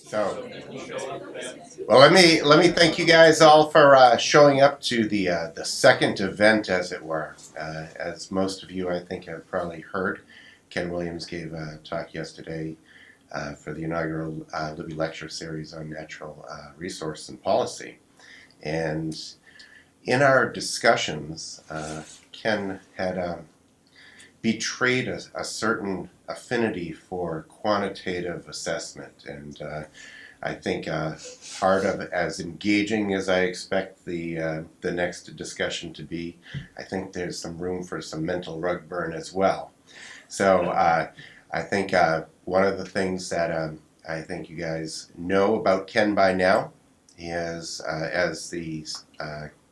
So, well, let me thank you guys all for showing up to the second event, as it were. As most of you, I think, have probably heard, Ken Williams gave a talk yesterday for the inaugural Libby Lecture Series on natural resource and policy. And in our discussions, Ken had betrayed a certain affinity for quantitative assessment, and I think part of as engaging as I expect the next discussion to be, I think there's some room for some mental rug burn as well. So I think one of the things that I think you guys know about Ken by now is as the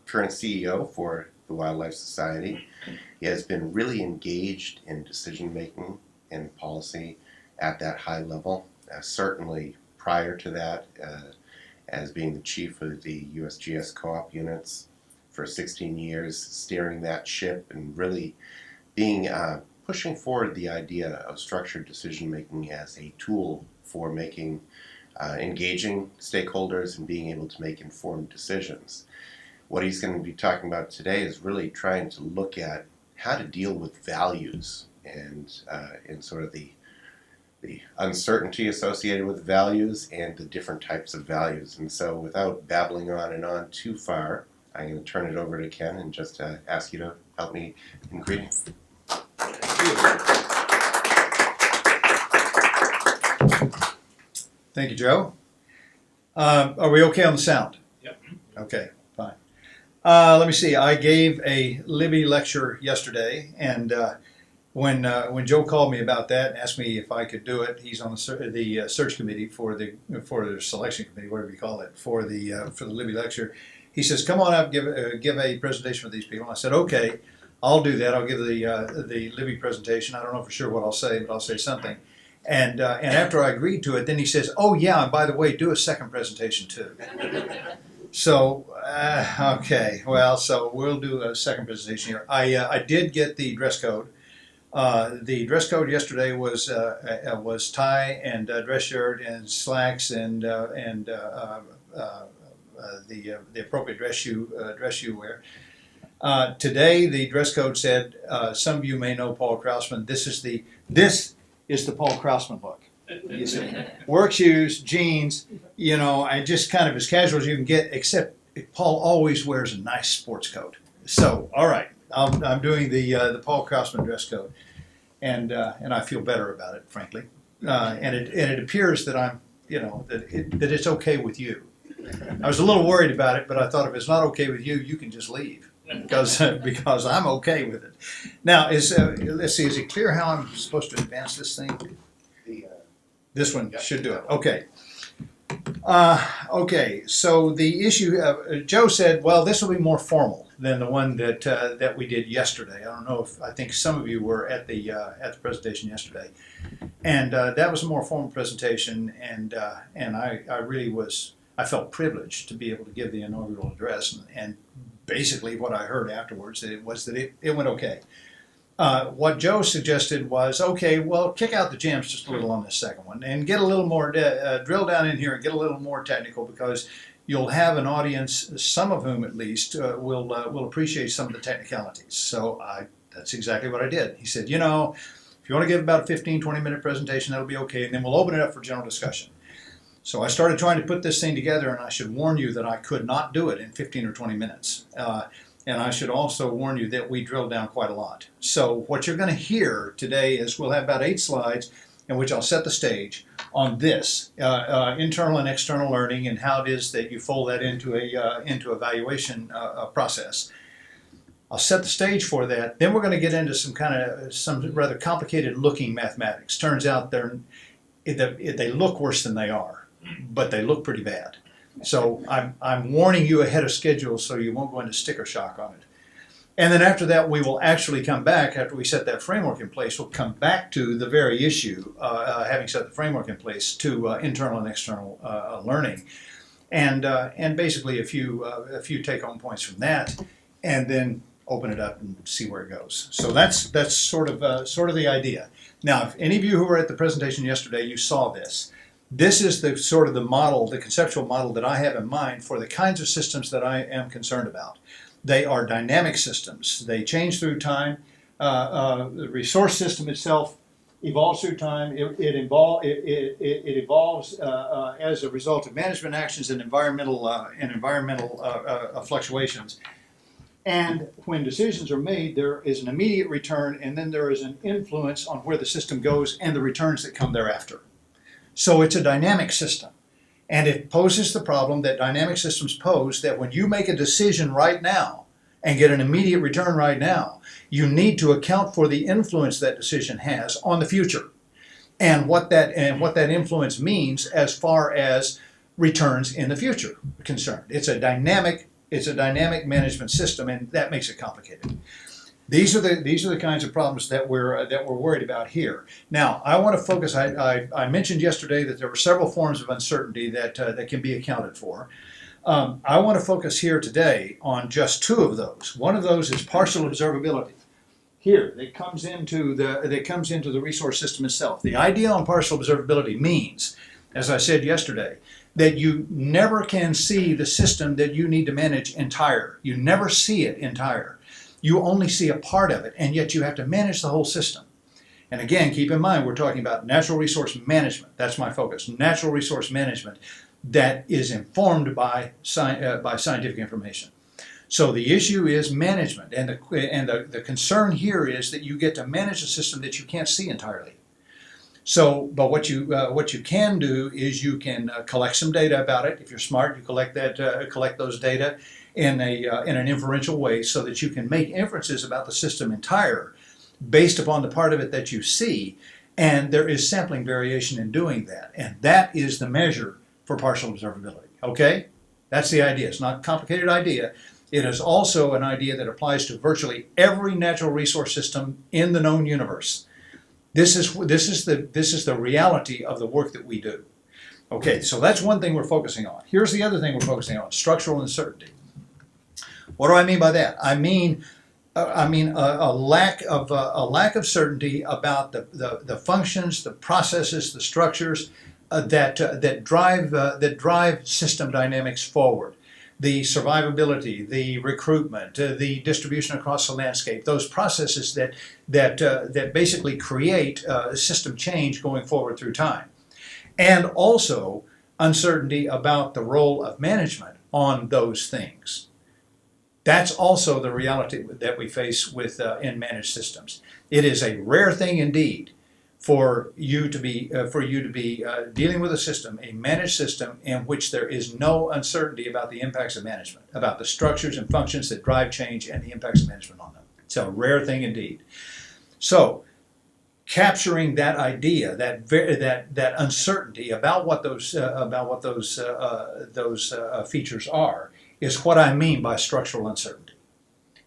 current CEO for the Wildlife Society, he has been really engaged in decision making and policy at that high level. Certainly prior to that, as being the chief of the USGS co-op units for 16 years, steering that ship and really being pushing forward the idea of structured decision making as a tool for making engaging stakeholders and being able to make informed decisions. What he's going to be talking about today is really trying to look at how to deal with values and sort of the uncertainty associated with values and the different types of values. And so without babbling on and on too far, I'm going to turn it over to Ken and just ask you to help me in greetings. Thank you, Joe. Are we okay on the sound? Yep. Okay, fine. Let me see. I gave a Libby lecture yesterday, and when Joe called me about that and asked me if I could do it, he's on the search committee for the selection committee, whatever you call it, for the Libby lecture. He says, "Come on up, give a presentation for these people." And I said, "Okay, I'll do that. I'll give the Libby presentation. I don't know for sure what I'll say, but I'll say something." And after I agreed to it, then he says, "Oh yeah, and by the way, do a second presentation too." So okay, well, so we'll do a second presentation here. I did get the dress code. The dress code yesterday was tie and dress shirt and slacks and the appropriate dress shoe wear. Today the dress code said, some of you may know Paul Krausman. This is the Paul Krausman look. You see, work shoes, jeans, and just kind of as casual as you can get. Except Paul always wears a nice sports coat. So all right. I'm doing the Paul Krausman dress code, and I feel better about it, frankly. And it appears that I'm, that it's okay with you. I was a little worried about it, but I thought if it's not okay with you, you can just leave because I'm okay with it. Now, let's see, is it clear how I'm supposed to advance this thing? This one should do it. Okay. Okay, so the issue, Joe said, well, this will be more formal than the one that we did yesterday. I don't know I think some of you were at the presentation yesterday, and that was a more formal presentation, and I really I felt privileged to be able to give the inaugural address, and basically what I heard afterwards was that it went okay. What Joe suggested was, okay, well, kick out the jams just a little on this second one and get a little more, drill down in here and get a little more technical, because you'll have an audience, some of whom at least will appreciate some of the technicalities. So that's exactly what I did. He said, if you want to give about a 15, 20-minute presentation, that'll be okay, and then we'll open it up for general discussion. So I started trying to put this thing together, and I should warn you that I could not do it in 15 or 20 minutes. And I should also warn you that we drilled down quite a lot. So what you're going to hear today is we'll have about 8 slides in which I'll set the stage on this, internal and external learning, and how it is that you fold that into evaluation process. I'll set the stage for that. Then we're going to get into some rather complicated looking mathematics. Turns out they look worse than they are, but they look pretty bad. So I'm warning you ahead of schedule so you won't go into sticker shock on it. And then after that, we will actually come back, after we set that framework in place, we'll come back to the very issue, having set the framework in place, to internal and external learning. And basically a few take-home points from that, and then open it up and see where it goes. So that's sort of the idea. Now, if any of you who were at the presentation yesterday, you saw this. This is the sort of the model, the conceptual model that I have in mind for the kinds of systems that I am concerned about. They are dynamic systems. They change through time. The resource system itself evolves through time. It evolves as a result of management actions and environmental fluctuations. And when decisions are made, there is an immediate return, and then there is an influence on where the system goes and the returns that come thereafter. So it's a dynamic system. And it poses the problem that dynamic systems pose, that when you make a decision right now and get an immediate return right now, you need to account for the influence that decision has on the future and what that influence means as far as returns in the future are concerned. It's a dynamic management system, and that makes it complicated. These are the kinds of problems that we're worried about here. Now, I want to focus. I mentioned yesterday that there were several forms of uncertainty that can be accounted for. I want to focus here today on just two of those. One of those is partial observability. Here, that comes into the resource system itself. The idea on partial observability means, as I said yesterday, that you never can see the system that you need to manage entire. You never see it entire. You only see a part of it, and yet you have to manage the whole system. And again, keep in mind, we're talking about natural resource management. That's my focus. Natural resource management that is informed by scientific information. So the issue is management, and the concern here is that you get to manage a system that you can't see entirely. So, but what you can do is you can collect some data about it. If you're smart, you collect those data in an inferential way, so that you can make inferences about the system entire, based upon the part of it that you see. And there is sampling variation in doing that, and that is the measure for partial observability. Okay, that's the idea. It's not a complicated idea. It is also an idea that applies to virtually every natural resource system in the known universe. This is the reality of the work that we do. Okay, so that's one thing we're focusing on. Here's the other thing we're focusing on: structural uncertainty. What do I mean by that? I mean a lack of certainty about the functions, the processes, the structures that drive system dynamics forward. The survivability, the recruitment, the distribution across the landscape, those processes that basically create system change going forward through time. And also uncertainty about the role of management on those things. That's also the reality that we face with in managed systems. It is a rare thing indeed for you to be dealing with a system, a managed system, in which there is no uncertainty about the impacts of management, about the structures and functions that drive change and the impacts of management on them. It's a rare thing indeed. So, capturing that idea, that uncertainty about what those features are, is what I mean by structural uncertainty.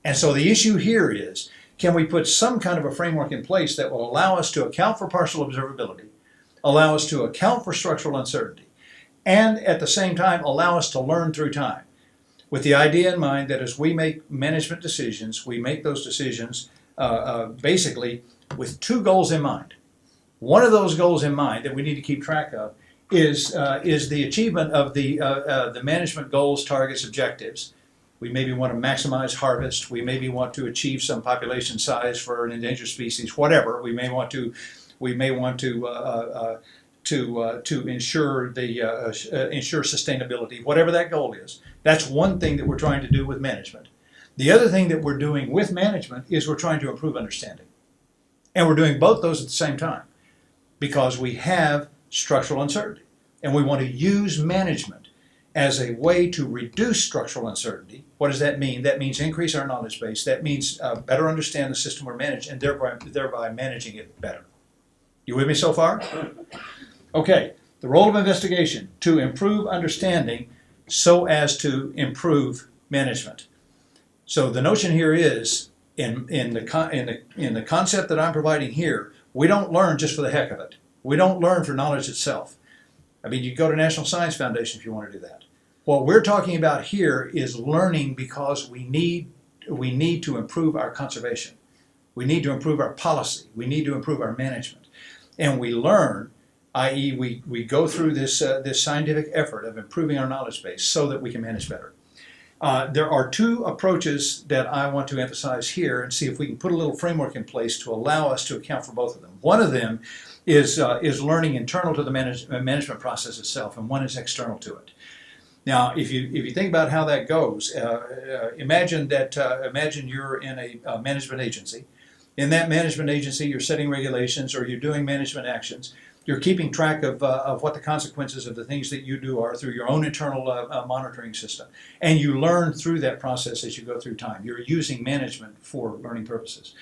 And so the issue here is, can we put some kind of a framework in place that will allow us to account for partial observability, allow us to account for structural uncertainty, and at the same time allow us to learn through time, with the idea in mind that as we make management decisions, we make those decisions basically with two goals in mind. One of those goals in mind that we need to keep track of is the achievement of the management goals, targets, objectives. We maybe want to maximize harvest. We maybe want to achieve some population size for an endangered species. Whatever we may want to ensure ensure sustainability. Whatever that goal is, that's one thing that we're trying to do with management. The other thing that we're doing with management is we're trying to improve understanding, and we're doing both those at the same time, because we have structural uncertainty, and we want to use management as a way to reduce structural uncertainty. What does that mean? That means increase our knowledge base. That means better understand the system we're managing, and thereby managing it better. You with me so far? Okay, the role of investigation: to improve understanding so as to improve management. So the notion here is, in the concept that I'm providing here, we don't learn just for the heck of it. We don't learn for knowledge itself. I mean, you go to National Science Foundation if you want to do that. What we're talking about here is learning because we need to improve our conservation. We need to improve our policy. We need to improve our management. And we learn i.e. we go through this scientific effort of improving our knowledge base so that we can manage better. There are two approaches that I want to emphasize here and see if we can put a little framework in place to allow us to account for both of them. One of them is learning internal to the management process itself, and one is external to it. Now, if you think about how that goes, imagine you're in a management agency. In that management agency, you're setting regulations or you're doing management actions. You're keeping track of what the consequences of the things that you do are through your own internal monitoring system. And you learn through that process as you go through time. You're using management for learning purposes.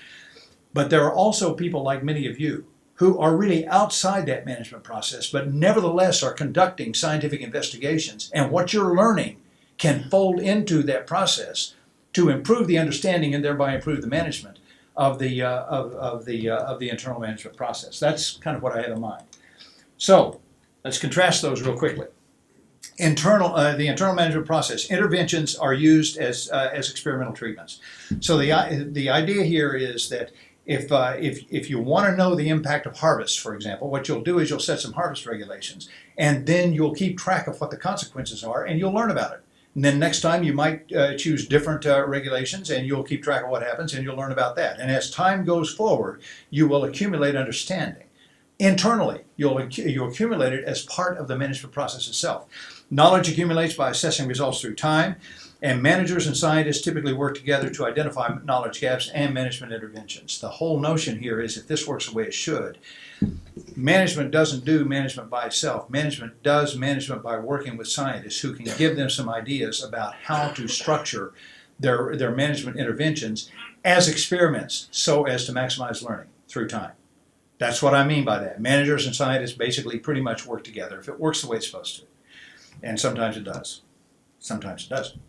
But there are also people like many of you who are really outside that management process, but nevertheless are conducting scientific investigations. And what you're learning can fold into that process to improve the understanding and thereby improve the management of the internal management process. That's kind of what I had in mind. So let's contrast those real quickly. The internal management process, interventions are used as experimental treatments. So the idea here is that if you want to know the impact of harvest, for example, what you'll do is you'll set some harvest regulations, and then you'll keep track of what the consequences are, and you'll learn about it. And then next time you might choose different regulations, and you'll keep track of what happens, and you'll learn about that. And as time goes forward, you will accumulate understanding. Internally, you'll accumulate it as part of the management process itself. Knowledge accumulates by assessing results through time, and managers and scientists typically work together to identify knowledge gaps and management interventions. The whole notion here is if this works the way it should, management doesn't do management by itself. Management does management by working with scientists who can give them some ideas about how to structure their management interventions as experiments so as to maximize learning through time. That's what I mean by that. Managers and scientists basically pretty much work together if it works the way it's supposed to. And sometimes it does. Sometimes it doesn't.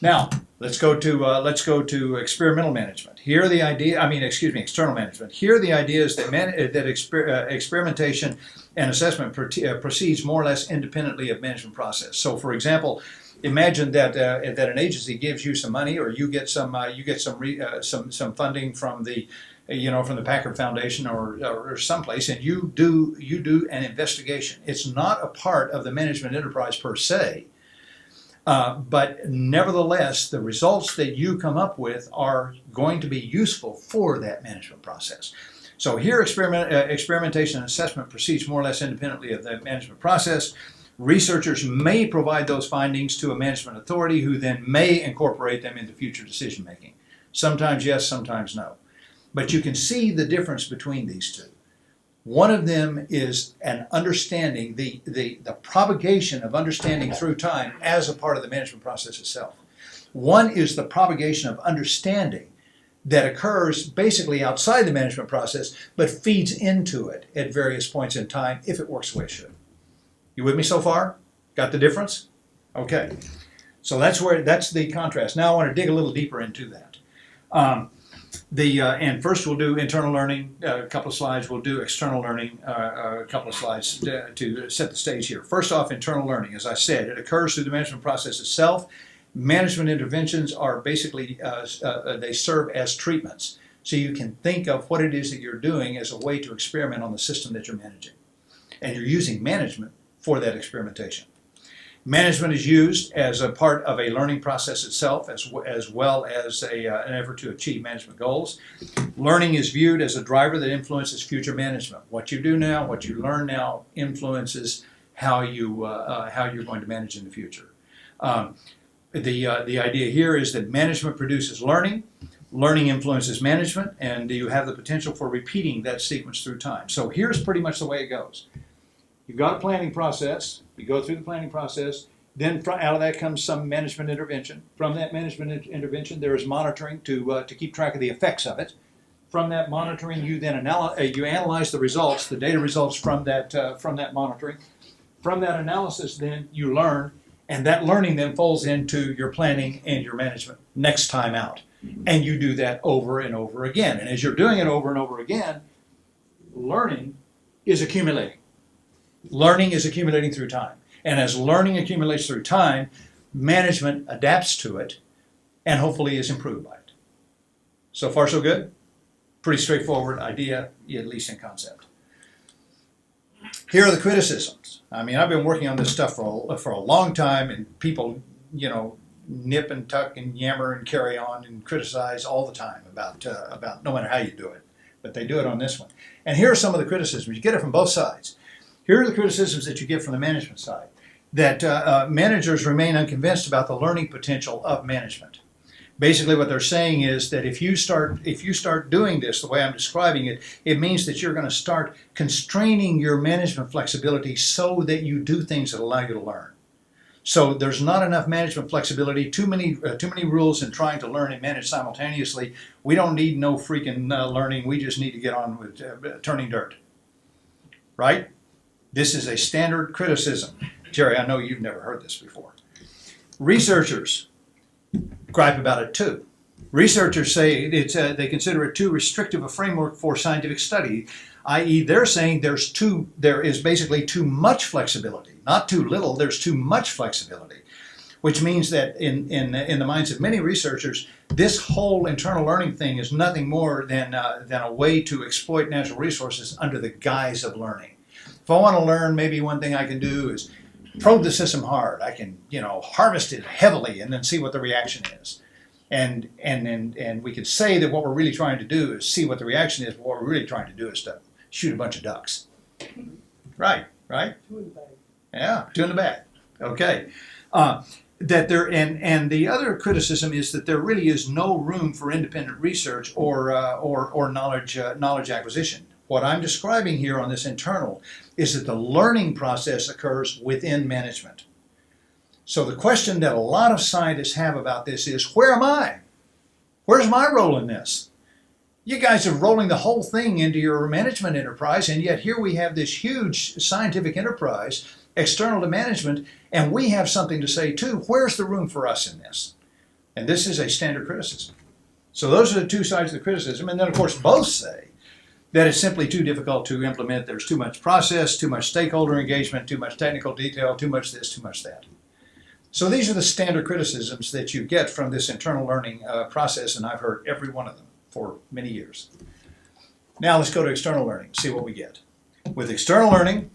Now, let's go to experimental management. Here the idea, external management. Here the idea is that experimentation and assessment proceeds more or less independently of management process. So, for example, imagine that an agency gives you some money, or you get some funding from the Packard Foundation or someplace, and you do an investigation. It's not a part of the management enterprise per se. But nevertheless, the results that you come up with are going to be useful for that management process. So here, experimentation and assessment proceeds more or less independently of the management process. Researchers may provide those findings to a management authority who then may incorporate them into future decision making. Sometimes yes, sometimes no. But you can see the difference between these two. One of them is an understanding, the propagation of understanding through time as a part of the management process itself. One is the propagation of understanding that occurs basically outside the management process, but feeds into it at various points in time if it works the way it should. You with me so far? Got the difference? Okay. So that's the contrast. Now I want to dig a little deeper into that. And first we'll do internal learning, a couple of slides. We'll do external learning, a couple of slides to set the stage here. First off, internal learning. As I said, it occurs through the management process itself. Management interventions are basically, they serve as treatments. So you can think of what it is that you're doing as a way to experiment on the system that you're managing. And you're using management for that experimentation. Management is used as a part of a learning process itself, as well as an effort to achieve management goals. Learning is viewed as a driver that influences future management. What you do now, what you learn now, influences how you're going to manage in the future. The idea here is that management produces learning. Learning influences management, and you have the potential for repeating that sequence through time. So here's pretty much the way it goes. You've got a planning process. You go through the planning process. Then out of that comes some management intervention. From that management intervention, there is monitoring to keep track of the effects of it. From that monitoring, you then analyze the results, the data results from that monitoring. From that analysis, then you learn, and that learning then falls into your planning and your management next time out. And you do that over and over again. And as you're doing it over and over again, learning is accumulating. Learning is accumulating through time. And as learning accumulates through time, management adapts to it and hopefully is improved by it. So far, so good? Pretty straightforward idea, at least in concept. Here are the criticisms. I mean, I've been working on this stuff for a long time, and people, nip and tuck and yammer and carry on and criticize all the time about no matter how you do it, but they do it on this one. And here are some of the criticisms. You get it from both sides. Here are the criticisms that you get from the management side. That managers remain unconvinced about the learning potential of management. Basically, what they're saying is that if you start doing this the way I'm describing it, it means that you're going to start constraining your management flexibility so that you do things that allow you to learn. So there's not enough management flexibility, too many rules in trying to learn and manage simultaneously. We don't need no freaking learning. We just need to get on with turning dirt. Right? This is a standard criticism. Jerry, I know you've never heard this before. Researchers gripe about it too. Researchers say they consider it too restrictive a framework for scientific study, i.e. they're saying there is basically too much flexibility. Not too little, there's too much flexibility, which means that in the minds of many researchers, this whole internal learning thing is nothing more than a way to exploit natural resources under the guise of learning. If I want to learn, maybe one thing I can do is probe the system hard. I can, harvest it heavily and then see what the reaction is. And we could say that what we're really trying to do is see what the reaction is, but what we're really trying to do is to shoot a bunch of ducks. Right? Two in the bag. Yeah, two in the bag. Okay. That there and the other criticism is that there really is no room for independent research or knowledge acquisition. What I'm describing here on this internal is that the learning process occurs within management. So the question that a lot of scientists have about this is, where am I? Where's my role in this? You guys are rolling the whole thing into your management enterprise, and yet here we have this huge scientific enterprise external to management, and we have something to say too. Where's the room for us in this? And this is a standard criticism. So those are the two sides of the criticism, and then of course both say that it's simply too difficult to implement. There's too much process, too much stakeholder engagement, too much technical detail, too much this, too much that. So these are the standard criticisms that you get from this internal learning process, and I've heard every one of them for many years. Now let's go to external learning, see what we get. With external learning,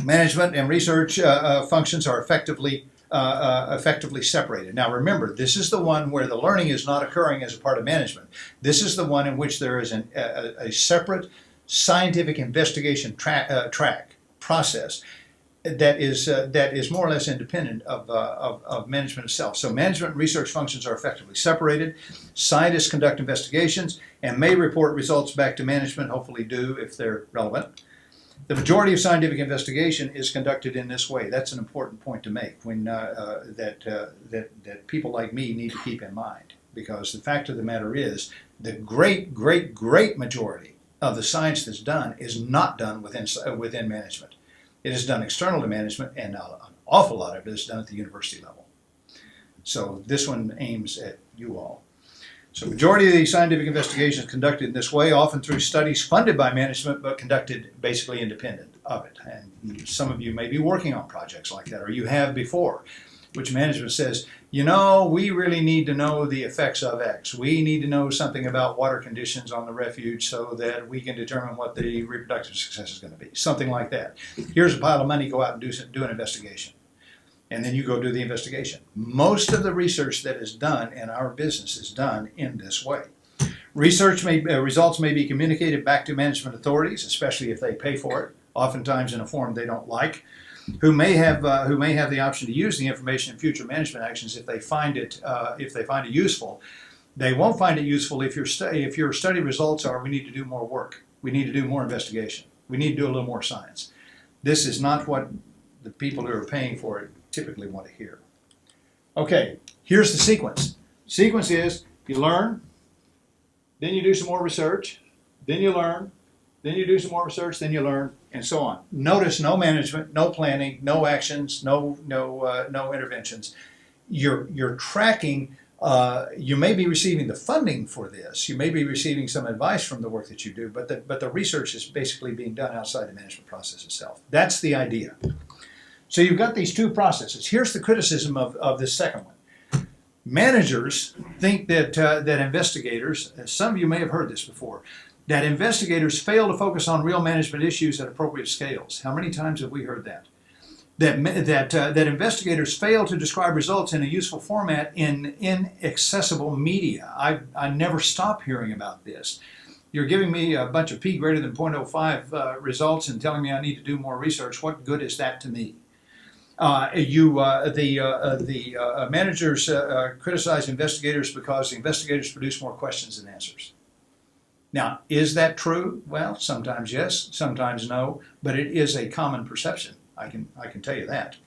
management and research functions are effectively separated. Now remember, this is the one where the learning is not occurring as a part of management. This is the one in which there is a separate scientific investigation track process that is more or less independent of management itself. So management and research functions are effectively separated. Scientists conduct investigations and may report results back to management, hopefully do if they're relevant. The majority of scientific investigation is conducted in this way. That's an important point to make that people like me need to keep in mind, because the fact of the matter is the great majority of the science that's done is not done within management. It is done external to management, and an awful lot of it is done at the university level. So this one aims at you all. So majority of the scientific investigation is conducted in this way, often through studies funded by management, but conducted basically independent of it. And some of you may be working on projects like that, or you have before, which management says, we really need to know the effects of X. We need to know something about water conditions on the refuge so that we can determine what the reproductive success is going to be. Something like that. Here's a pile of money, go out and do an investigation. And then you go do the investigation. Most of the research that is done in our business is done in this way. Results may be communicated back to management authorities, especially if they pay for it, oftentimes in a form they don't like, who may have the option to use the information in future management actions if they find it useful. They won't find it useful if your study results are, we need to do more work, we need to do more investigation, we need to do a little more science. This is not what the people who are paying for it typically want to hear. Okay, here's the sequence. Sequence is you learn, then you do some more research, then you learn, then you do some more research, then you learn, and so on. Notice no management, no planning, no actions, no interventions. You're tracking. You may be receiving the funding for this. You may be receiving some advice from the work that you do, but the research is basically being done outside the management process itself. That's the idea. So you've got these two processes. Here's the criticism of this second one. Managers think that investigators, some of you may have heard this before, That investigators fail to focus on real management issues at appropriate scales. How many times have we heard that? That investigators fail to describe results in a useful format in inaccessible media. I never stop hearing about this. You're giving me a bunch of p greater than 0.05 results and telling me I need to do more research. What good is that to me? Managers criticize investigators because the investigators produce more questions than answers. Now, is that true? Well, sometimes yes, sometimes no, but it is a common perception. I can tell you that.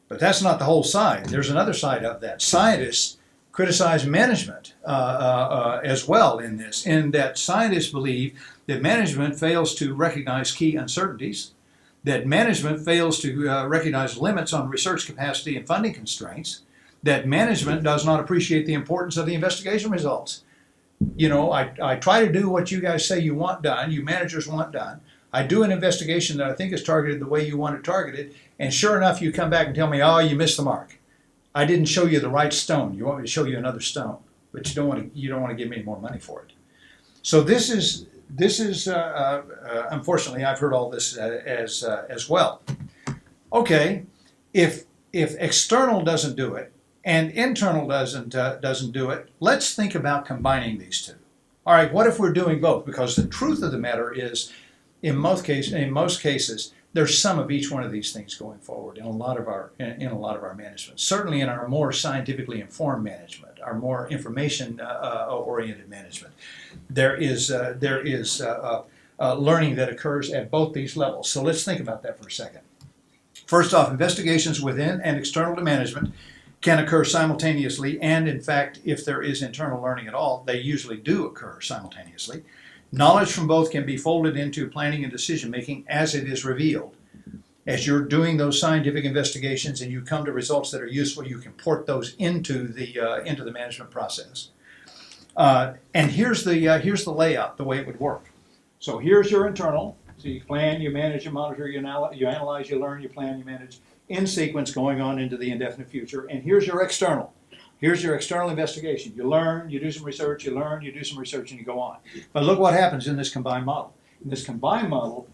But that's not the whole side. There's another side of that. Scientists criticize management as well in this, in that scientists believe that management fails to recognize key uncertainties, that management fails to recognize limits on research capacity and funding constraints, that management does not appreciate the importance of the investigation results. You know, I try to do what you guys say you want done, you managers want done. I do an investigation that I think is targeted the way you want it targeted, and sure enough, you come back and tell me, oh, you missed the mark. I didn't show you the right stone. You want me to show you another stone, but you don't want to give me any more money for it. So this is unfortunately, I've heard all this as well. Okay, if external doesn't do it and internal doesn't do it, let's think about combining these two. All right, what if we're doing both? Because the truth of the matter is, in most cases, there's some of each one of these things going forward in a lot of our management. Certainly in our more scientifically informed management, our more information oriented management, there is learning that occurs at both these levels. So let's think about that for a second. First off, investigations within and external to management can occur simultaneously, and in fact, if there is internal learning at all, they usually do occur simultaneously. Knowledge from both can be folded into planning and decision making as it is revealed. As you're doing those scientific investigations and you come to results that are useful, you can port those into the management process. And here's the layout, the way it would work. So here's your internal. So you plan, you manage, you monitor, you analyze, you learn, you plan, you manage, in sequence going on into the indefinite future. And here's your external. Here's your external investigation. You learn, you do some research, you learn, you do some research, and you go on. But look what happens in this combined model. In this combined model,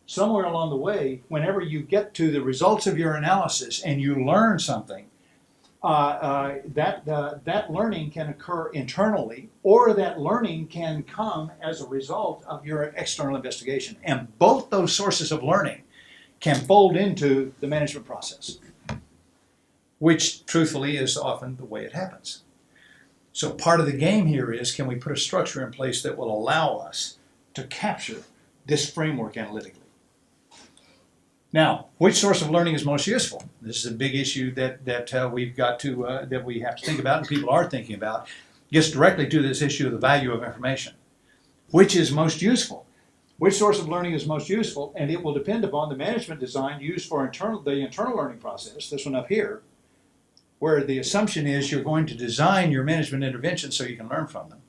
somewhere along the way, whenever you get to the results of your analysis and you learn something, that learning can occur internally, or that learning can come as a result of your external investigation. And both those sources of learning can fold into the management process, which truthfully is often the way it happens. So part of the game here is, can we put a structure in place that will allow us to capture this framework analytically? Now, which source of learning is most useful? This is a big issue that we have to think about, and people are thinking about. Gets directly to this issue of the value of information. Which is most useful? Which source of learning is most useful? And it will depend upon the management design used for the internal learning process, this one up here, where the assumption is you're going to design your management interventions so you can learn from them.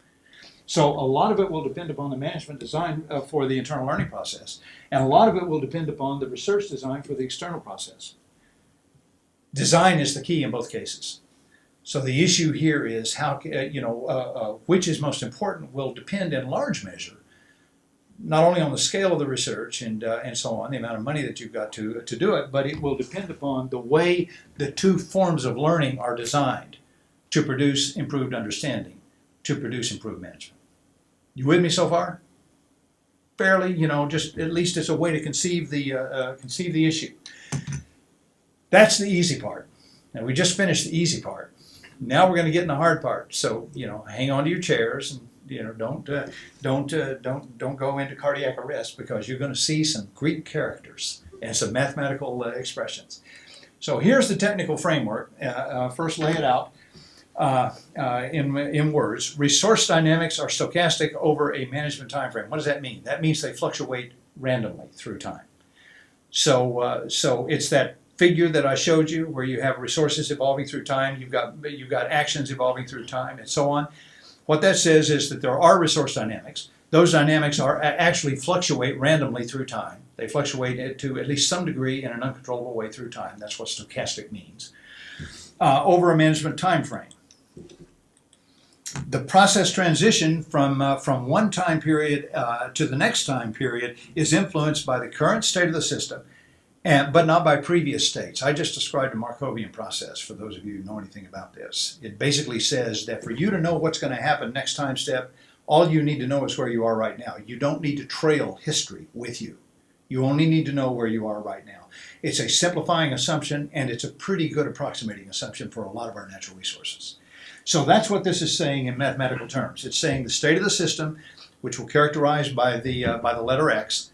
So a lot of it will depend upon the management design for the internal learning process, and a lot of it will depend upon the research design for the external process. Design is the key in both cases. So the issue here is how, which is most important will depend in large measure not only on the scale of the research and so on, the amount of money that you've got to do it, but it will depend upon the way the two forms of learning are designed to produce improved understanding, to produce improved management. You with me so far? Fairly, just at least it's a way to conceive the issue. That's the easy part. Now we just finished the easy part. Now we're going to get in the hard part. So hang on to your chairs and don't go into cardiac arrest, because you're going to see some Greek characters and some mathematical expressions. So here's the technical framework. First, lay it out in words. Resource dynamics are stochastic over a management time frame. What does that mean? That means they fluctuate randomly through time. So it's that figure that I showed you, where you have resources evolving through time, you've got actions evolving through time, and so on. What that says is that there are resource dynamics. Those dynamics actually fluctuate randomly through time. They fluctuate to at least some degree in an uncontrollable way through time. That's what stochastic means. Over a management time frame. The process transition from one time period to the next time period is influenced by the current state of the system, but not by previous states. I just described a Markovian process for those of you who know anything about this. It basically says that for you to know what's going to happen next time step, all you need to know is where you are right now. You don't need to trail history with you. You only need to know where you are right now. It's a simplifying assumption, and it's a pretty good approximating assumption for a lot of our natural resources. So that's what this is saying in mathematical terms. It's saying the state of the system, which will characterize by the letter X,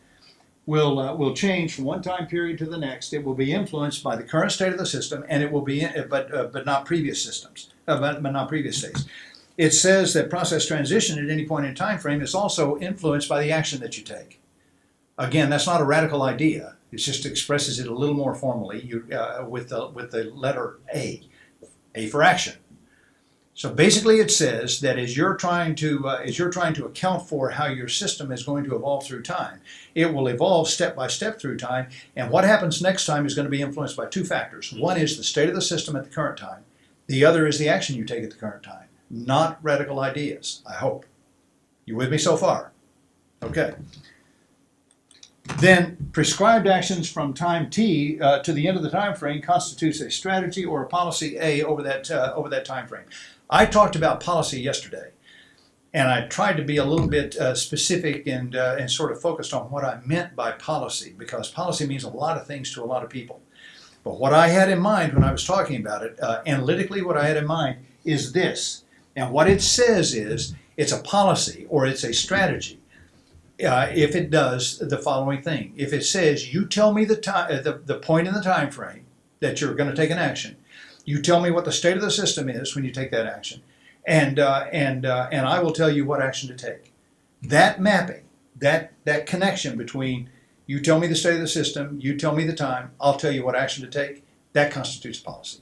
will change from one time period to the next. It will be influenced by the current state of the system, and it will be, but not previous systems, but not previous states. It says that process transition at any point in time frame is also influenced by the action that you take. Again, that's not a radical idea. It just expresses it a little more formally with the letter A for action. So basically, it says that as you're trying to account for how your system is going to evolve through time, it will evolve step by step through time. And what happens next time is going to be influenced by two factors. One is the state of the system at the current time. The other is the action you take at the current time. Not radical ideas, I hope. You with me so far? Okay. Then prescribed actions from time t to the end of the time frame constitutes a strategy or a policy A over that time frame. I talked about policy yesterday, and I tried to be a little bit specific and sort of focused on what I meant by policy, because policy means a lot of things to a lot of people. But what I had in mind when I was talking about it, analytically, what I had in mind is this. And what it says is it's a policy or it's a strategy if it does the following thing. If it says, you tell me the point in the time frame that you're going to take an action, you tell me what the state of the system is when you take that action, and I will tell you what action to take. That mapping, that connection between you tell me the state of the system, you tell me the time, I'll tell you what action to take, that constitutes policy.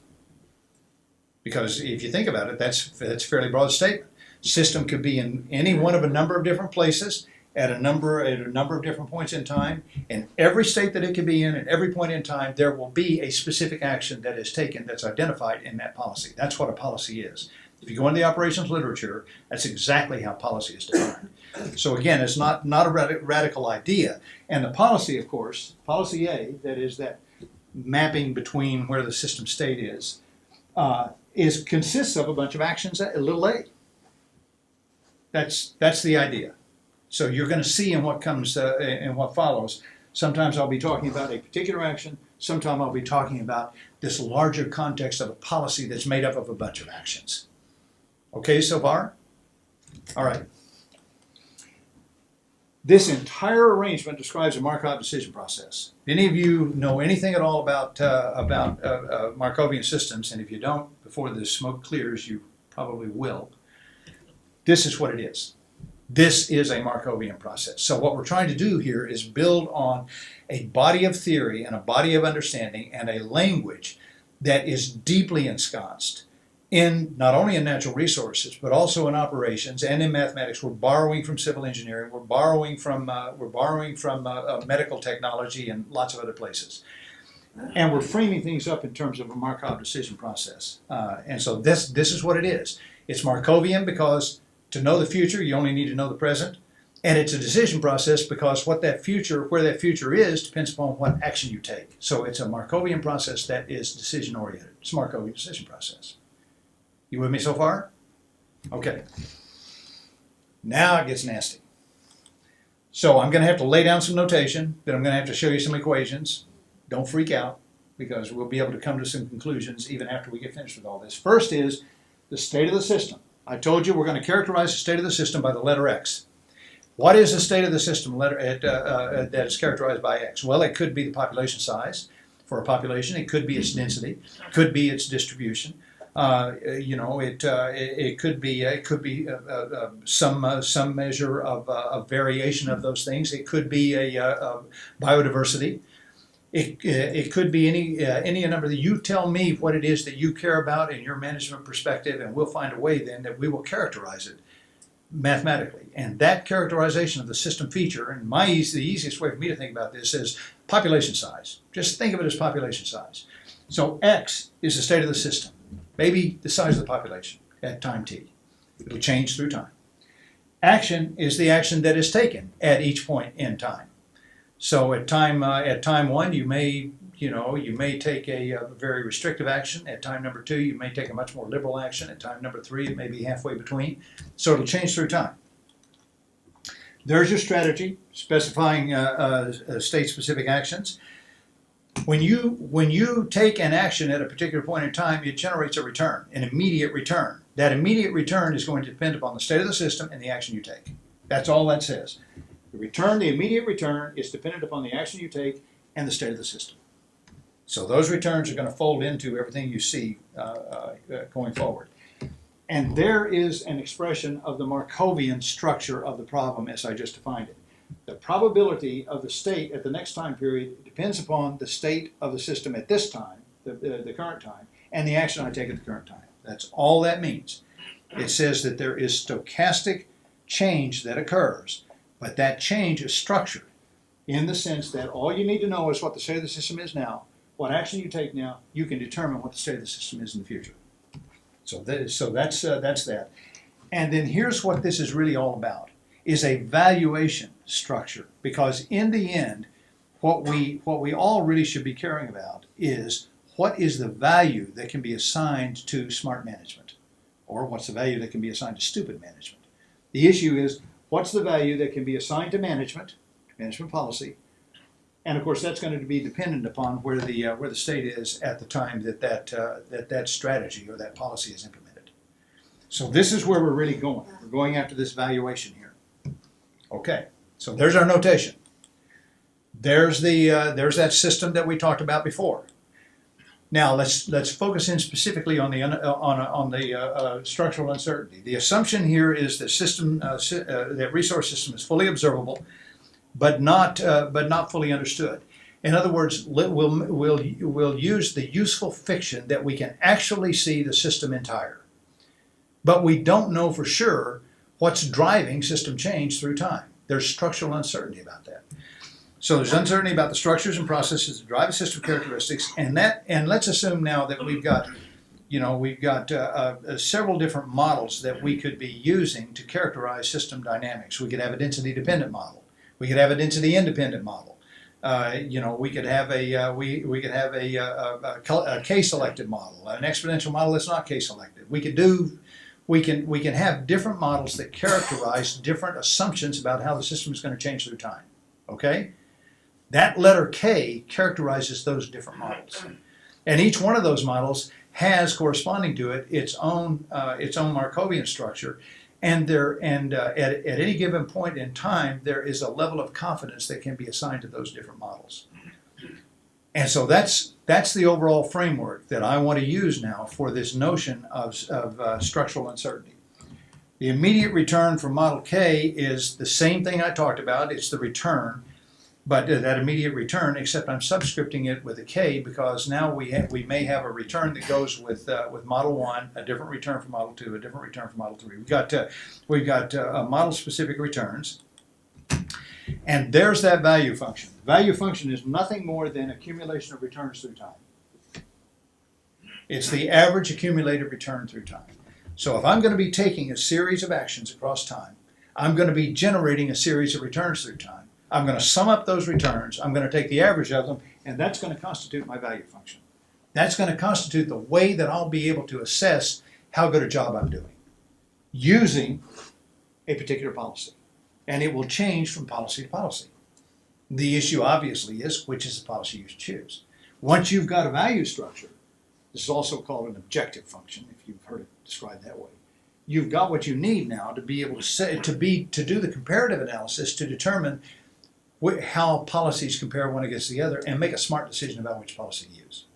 Because if you think about it, that's a fairly broad statement. System could be in any one of a number of different places at a number of different points in time. And every state that it could be in at every point in time, there will be a specific action that is taken that's identified in that policy. That's what a policy is. If you go into the operations literature, that's exactly how policy is defined. So again, it's not a radical idea. And the policy, of course, policy A, that is that mapping between where the system state is consists of a bunch of actions at little a. That's the idea. So you're going to see in what comes in what follows. Sometimes I'll be talking about a particular action. Sometimes I'll be talking about this larger context of a policy that's made up of a bunch of actions. Okay, so far? All right. This entire arrangement describes a Markov decision process. If any of you know anything at all about Markovian systems, and if you don't, before the smoke clears, you probably will. This is what it is. This is a Markovian process. So what we're trying to do here is build on a body of theory and a body of understanding and a language that is deeply ensconced in not only in natural resources, but also in operations and in mathematics. We're borrowing from civil engineering. We're borrowing from medical technology and lots of other places. And we're framing things up in terms of a Markov decision process. And so this is what it is. It's Markovian because to know the future, you only need to know the present. And it's a decision process because where that future is depends upon what action you take. So it's a Markovian process that is decision oriented. It's a Markovian decision process. You with me so far? Okay. Now it gets nasty. So I'm going to have to lay down some notation, then I'm going to have to show you some equations. Don't freak out, because we'll be able to come to some conclusions even after we get finished with all this. First is the state of the system. I told you we're going to characterize the state of the system by the letter X. What is the state of the system that is characterized by X? Well, it could be the population size for a population. It could be its density. It could be its distribution. It could be some measure of variation of those things. It could be a biodiversity. It could be any number that you tell me what it is that you care about in your management perspective, and we'll find a way then that we will characterize it mathematically. And that characterization of the system feature, and the easiest way for me to think about this is population size. Just think of it as population size. So X is the state of the system. Maybe the size of the population at time t. It'll change through time. Action is the action that is taken at each point in time. So at time one, you may take a very restrictive action. At time number two, you may take a much more liberal action. At time number three, it may be halfway between. So it'll change through time. There's your strategy, specifying state-specific actions. When you take an action at a particular point in time, it generates a return, an immediate return. That immediate return is going to depend upon the state of the system and the action you take. That's all that says. The immediate return, is dependent upon the action you take and the state of the system. So those returns are going to fold into everything you see going forward. And there is an expression of the Markovian structure of the problem as I just defined it. The probability of the state at the next time period depends upon the state of the system at this time, the current time, and the action I take at the current time. That's all that means. It says that there is stochastic change that occurs, but that change is structured in the sense that all you need to know is what the state of the system is now. What action you take now, you can determine what the state of the system is in the future. So that's that. And then here's what this is really all about, is a valuation structure. Because in the end, what we all really should be caring about is what is the value that can be assigned to smart management, or what's the value that can be assigned to stupid management. The issue is, what's the value that can be assigned to management policy, and of course that's going to be dependent upon where the state is at the time that strategy or that policy is implemented. So this is where we're really going. We're going after this valuation here. Okay, so there's our notation. There's that system that we talked about before. Now let's focus in specifically on the structural uncertainty. The assumption here is that that resource system is fully observable, but not fully understood. In other words, we'll use the useful fiction that we can actually see the system entire, but we don't know for sure what's driving system change through time. There's structural uncertainty about that. So there's uncertainty about the structures and processes that drive system characteristics, and let's assume now that we've got several different models that we could be using to characterize system dynamics. We could have a density-dependent model. We could have a density-independent model. We could have a K-selected model, an exponential model that's not K-selected. We can have different models that characterize different assumptions about how the system is going to change through time. Okay? That letter K characterizes those different models. And each one of those models has corresponding to it its own Markovian structure. And at any given point in time, there is a level of confidence that can be assigned to those different models. And so that's the overall framework that I want to use now for this notion of structural uncertainty. The immediate return for model K is the same thing I talked about. It's the return, but that immediate return, except I'm subscripting it with a K because now we may have a return that goes with model 1, a different return for model 2, a different return for model 3. We've got model-specific returns, and there's that value function. The value function is nothing more than accumulation of returns through time. It's the average accumulated return through time. So if I'm going to be taking a series of actions across time, I'm going to be generating a series of returns through time. I'm going to sum up those returns, I'm going to take the average of them, and that's going to constitute my value function. That's going to constitute the way that I'll be able to assess how good a job I'm doing using a particular policy. And it will change from policy to policy. The issue obviously is, which is the policy you choose. Once you've got a value structure, this is also called an objective function, if you've heard it described that way. You've got what you need now to be able to do the comparative analysis to determine how policies compare one against the other and make a smart decision about which policy to use.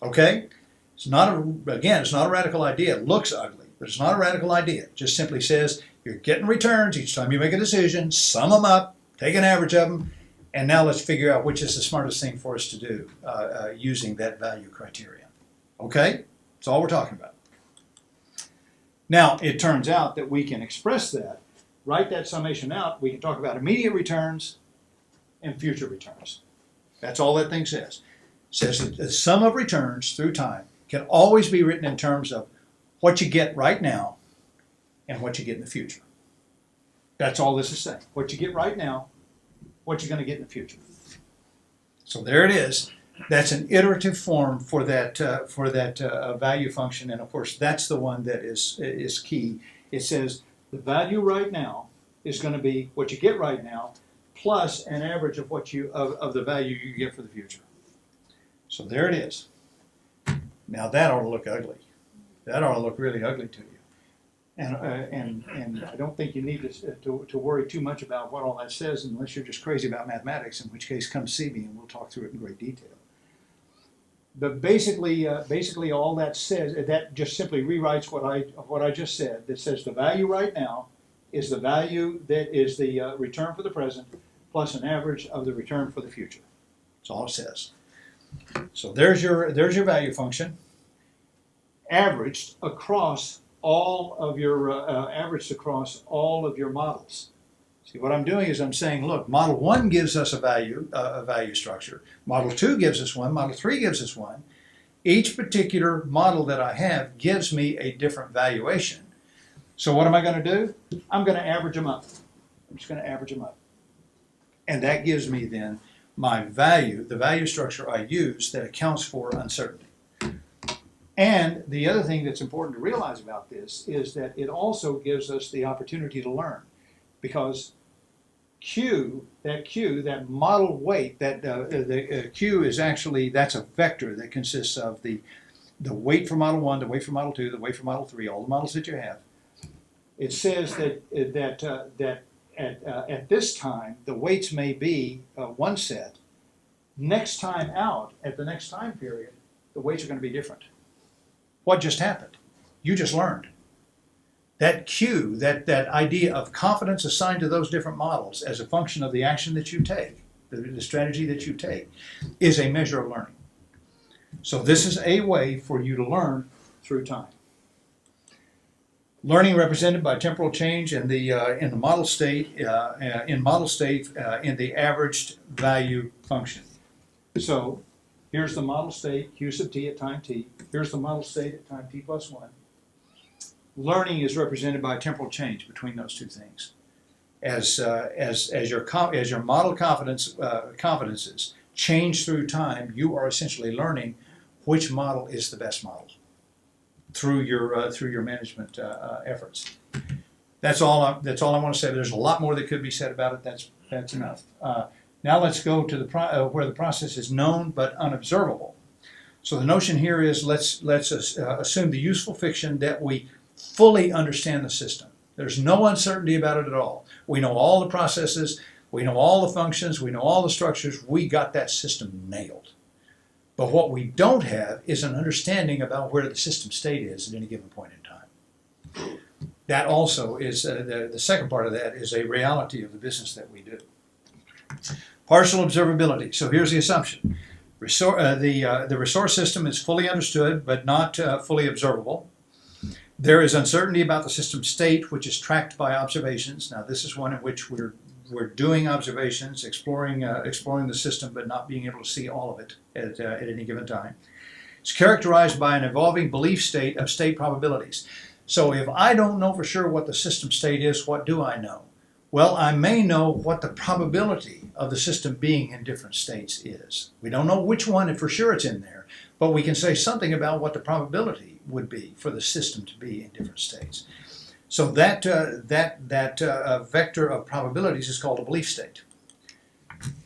Okay? It's not a radical idea. It looks ugly, but it's not a radical idea. It just simply says you're getting returns each time you make a decision, sum them up, take an average of them, and now let's figure out which is the smartest thing for us to do using that value criterion. Okay? That's all we're talking about. Now, it turns out that we can express that, write that summation out. We can talk about immediate returns and future returns. That's all that thing says. It says that the sum of returns through time can always be written in terms of what you get right now and what you get in the future. That's all this is saying. What you get right now, what you're going to get in the future. So there it is. That's an iterative form for that value function, and of course that's the one that is key. It says the value right now is going to be what you get right now plus an average of what you of the value you get for the future. So there it is. Now that ought to look ugly. That ought to look really ugly to you. And I don't think you need to worry too much about what all that says unless you're just crazy about mathematics, in which case come see me and we'll talk through it in great detail. But basically all that says, that just simply rewrites what I just said. That says the value right now is the value that is the return for the present plus an average of the return for the future. That's all it says. So there's your value function, averaged across all of your models. See, what I'm doing is I'm saying, look, model 1 gives us a value structure. Model 2 gives us one. Model 3 gives us one. Each particular model that I have gives me a different valuation. So what am I going to do? I'm going to average them up. I'm just going to average them up. And that gives me then my value, the value structure I use that accounts for uncertainty. And the other thing that's important to realize about this is that it also gives us the opportunity to learn, because that model weight, the Q is actually, that's a vector that consists of the weight for model 1, the weight for model 2, the weight for model 3, all the models that you have. It says that at this time the weights may be one set. Next time out, at the next time period, the weights are going to be different. What just happened? You just learned. That Q, that idea of confidence assigned to those different models as a function of the action that you take, the strategy that you take, is a measure of learning. So this is a way for you to learn through time. Learning represented by temporal change in the model state, in the averaged value function. So here's the model state, Q sub t at time t. Here's the model state at time t plus 1. Learning is represented by temporal change between those two things. As your model confidences change through time, you are essentially learning which model is the best model through your management efforts. That's all I want to say. There's a lot more that could be said about it. That's enough. Now let's go to where the process is known but unobservable. So the notion here is let's assume the useful fiction that we fully understand the system. There's no uncertainty about it at all. We know all the processes, we know all the functions, we know all the structures. We got that system nailed. But what we don't have is an understanding about where the system state is at any given point in time. That also is, the second part of that is a reality of the business that we do. Partial observability. So here's the assumption. The resource system is fully understood but not fully observable. There is uncertainty about the system state, which is tracked by observations. Now this is one in which we're doing observations, exploring the system, but not being able to see all of it at any given time. It's characterized by an evolving belief state of state probabilities. So if I don't know for sure what the system state is, what do I know? Well, I may know what the probability of the system being in different states is. We don't know which one, and for sure it's in there, but we can say something about what the probability would be for the system to be in different states. So that vector of probabilities is called a belief state.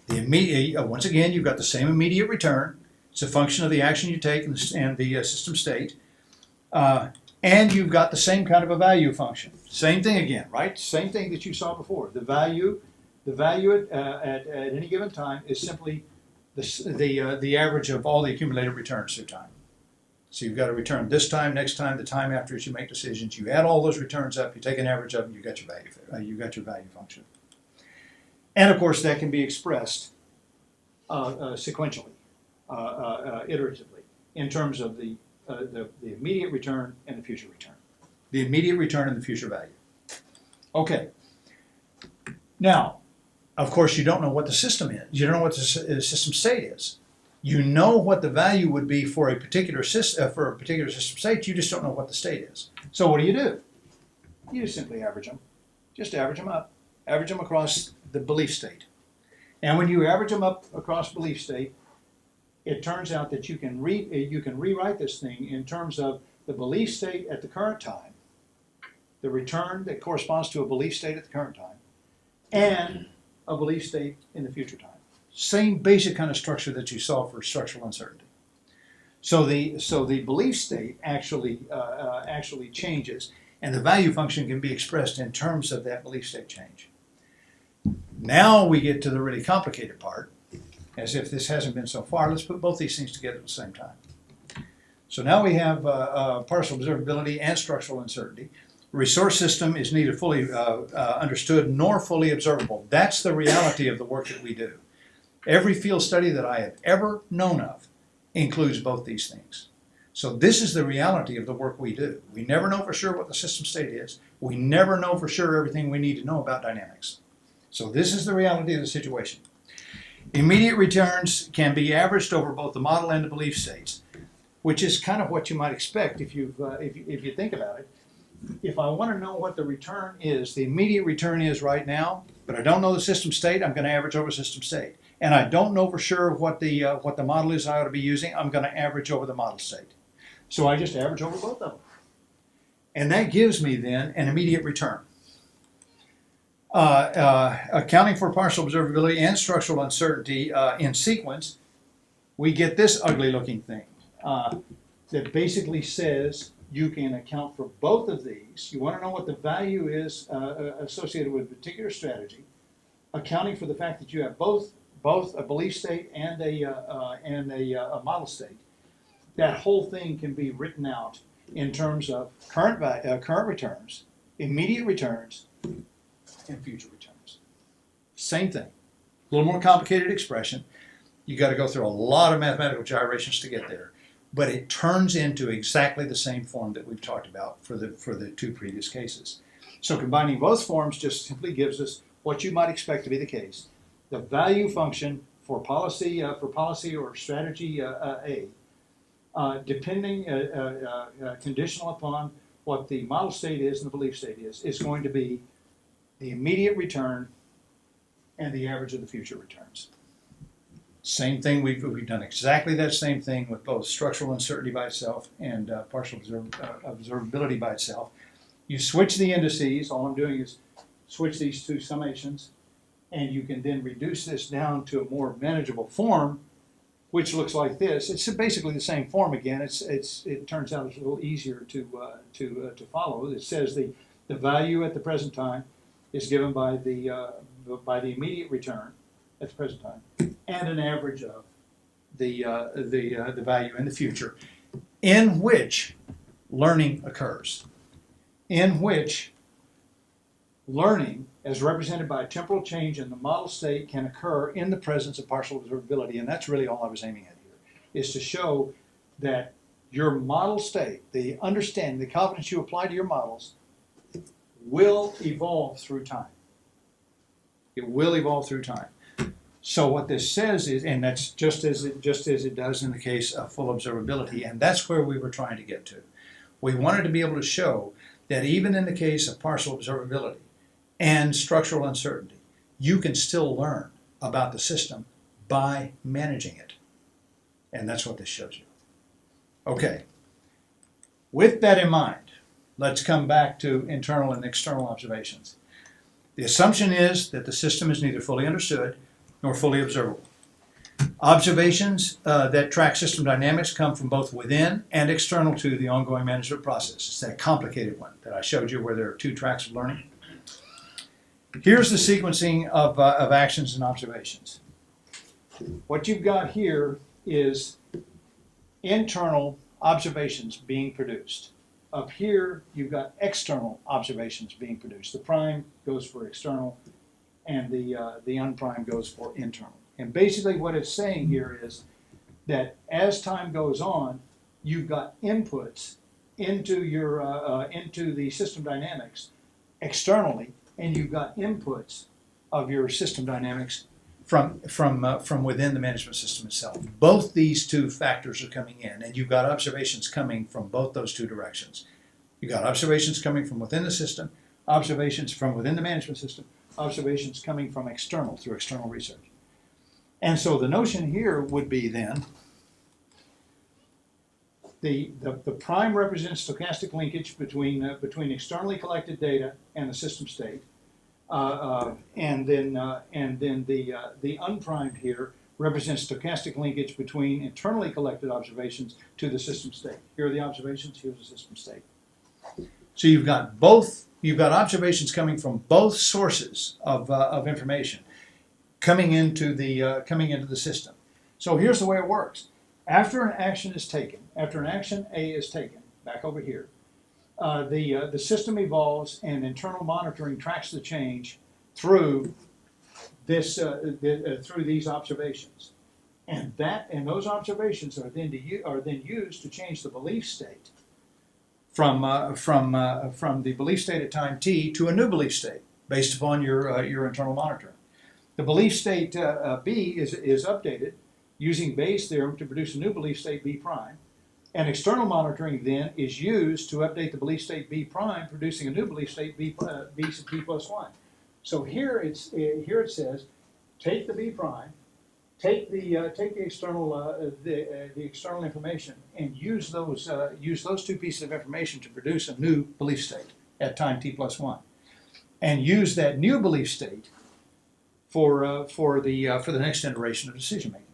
The immediate, once again, you've got the same immediate return. It's a function of the action you take and the system state. And you've got the same kind of a value function. Same thing again, right? Same thing that you saw before. The value at any given time is simply the average of all the accumulated returns through time. So you've got to return this time, next time, the time after as you make decisions. You add all those returns up, you take an average of them, you got your value function. And of course that can be expressed sequentially, iteratively, in terms of the immediate return and the future return. The immediate return and the future value. Okay. Now, of course, you don't know what the system is. You don't know what the system state is. You know what the value would be for a particular system state. You just don't know what the state is. So what do? You just simply average them. Just average them up. Average them across the belief state. And when you average them up across belief state, it turns out that you can rewrite this thing in terms of the belief state at the current time, the return that corresponds to a belief state at the current time, and a belief state in the future time. Same basic kind of structure that you saw for structural uncertainty. So the belief state actually changes, and the value function can be expressed in terms of that belief state change. Now we get to the really complicated part. As if this hasn't been so far, let's put both these things together at the same time. So now we have partial observability and structural uncertainty. The resource system is neither fully understood nor fully observable. That's the reality of the work that we do. Every field study that I have ever known of includes both these things. So this is the reality of the work we do. We never know for sure what the system state is. We never know for sure everything we need to know about dynamics. So this is the reality of the situation. Immediate returns can be averaged over both the model and the belief states, which is kind of what you might expect if you think about it. If I want to know what the return is, the immediate return is right now, but I don't know the system state, I'm going to average over system state. And I don't know for sure what the model is I ought to be using, I'm going to average over the model state. So I just average over both of them. And that gives me then an immediate return. Accounting for partial observability and structural uncertainty in sequence, we get this ugly looking thing that basically says you can account for both of these. You want to know what the value is associated with a particular strategy, accounting for the fact that you have both a belief state and a model state. That whole thing can be written out in terms of current returns, immediate returns, and future returns. Same thing. A little more complicated expression. You got to go through a lot of mathematical gyrations to get there. But it turns into exactly the same form that we've talked about for the two previous cases. So combining both forms just simply gives us what you might expect to be the case. The value function for policy or strategy A, depending conditional upon what the model state is and the belief state is going to be the immediate return and the average of the future returns. Same thing, we've done exactly that same thing with both structural uncertainty by itself and partial observability by itself. You switch the indices, all I'm doing is switch these two summations, and you can then reduce this down to a more manageable form, which looks like this. It's basically the same form again. It turns out it's a little easier to follow. It says the value at the present time is given by the immediate return at the present time, and an average of the value in the future, in which learning occurs, in which learning, as represented by a temporal change in the model state, can occur in the presence of partial observability. And that's really all I was aiming at here, is to show that your model state, the understanding, the confidence you apply to your models, will evolve through time. It will evolve through time. So what this says is, and that's just as it does in the case of full observability, and that's where we were trying to get to. We wanted to be able to show that even in the case of partial observability and structural uncertainty, you can still learn about the system by managing it. And that's what this shows you. Okay. With that in mind, let's come back to internal and external observations. The assumption is that the system is neither fully understood nor fully observable. Observations that track system dynamics come from both within and external to the ongoing management process. It's that complicated one that I showed you where there are two tracks of learning. Here's the sequencing of actions and observations. What you've got here is internal observations being produced. Up here, you've got external observations being produced. The prime goes for external, and the unprime goes for internal. And basically what it's saying here is that as time goes on, you've got inputs into into the system dynamics externally, and you've got inputs of your system dynamics from within the management system itself. Both these two factors are coming in, and you've got observations coming from both those two directions. You've got observations coming from within the system, observations from within the management system, observations coming from external, through external research. And so the notion here would be then, the prime represents stochastic linkage between externally collected data and the system state, and then the unprimed here represents stochastic linkage between internally collected observations to the system state. Here are the observations. Here's the system state. So you've got both. You've got observations coming from both sources of information coming into the system. So here's the way it works. After an action is taken, after an action A is taken, back over here, the system evolves and internal monitoring tracks the change through this through these observations, and those observations are then used to change the belief state from the belief state at time t to a new belief state based upon your internal monitoring. The belief state B is updated using Bayes' theorem to produce a new belief state B prime, and external monitoring then is used to update the belief state B prime, producing a new belief state B sub t plus 1. So here it says, take the B prime, take the external information, and use those two pieces of information to produce a new belief state at time t plus 1, and use that new belief state for the next iteration of decision making.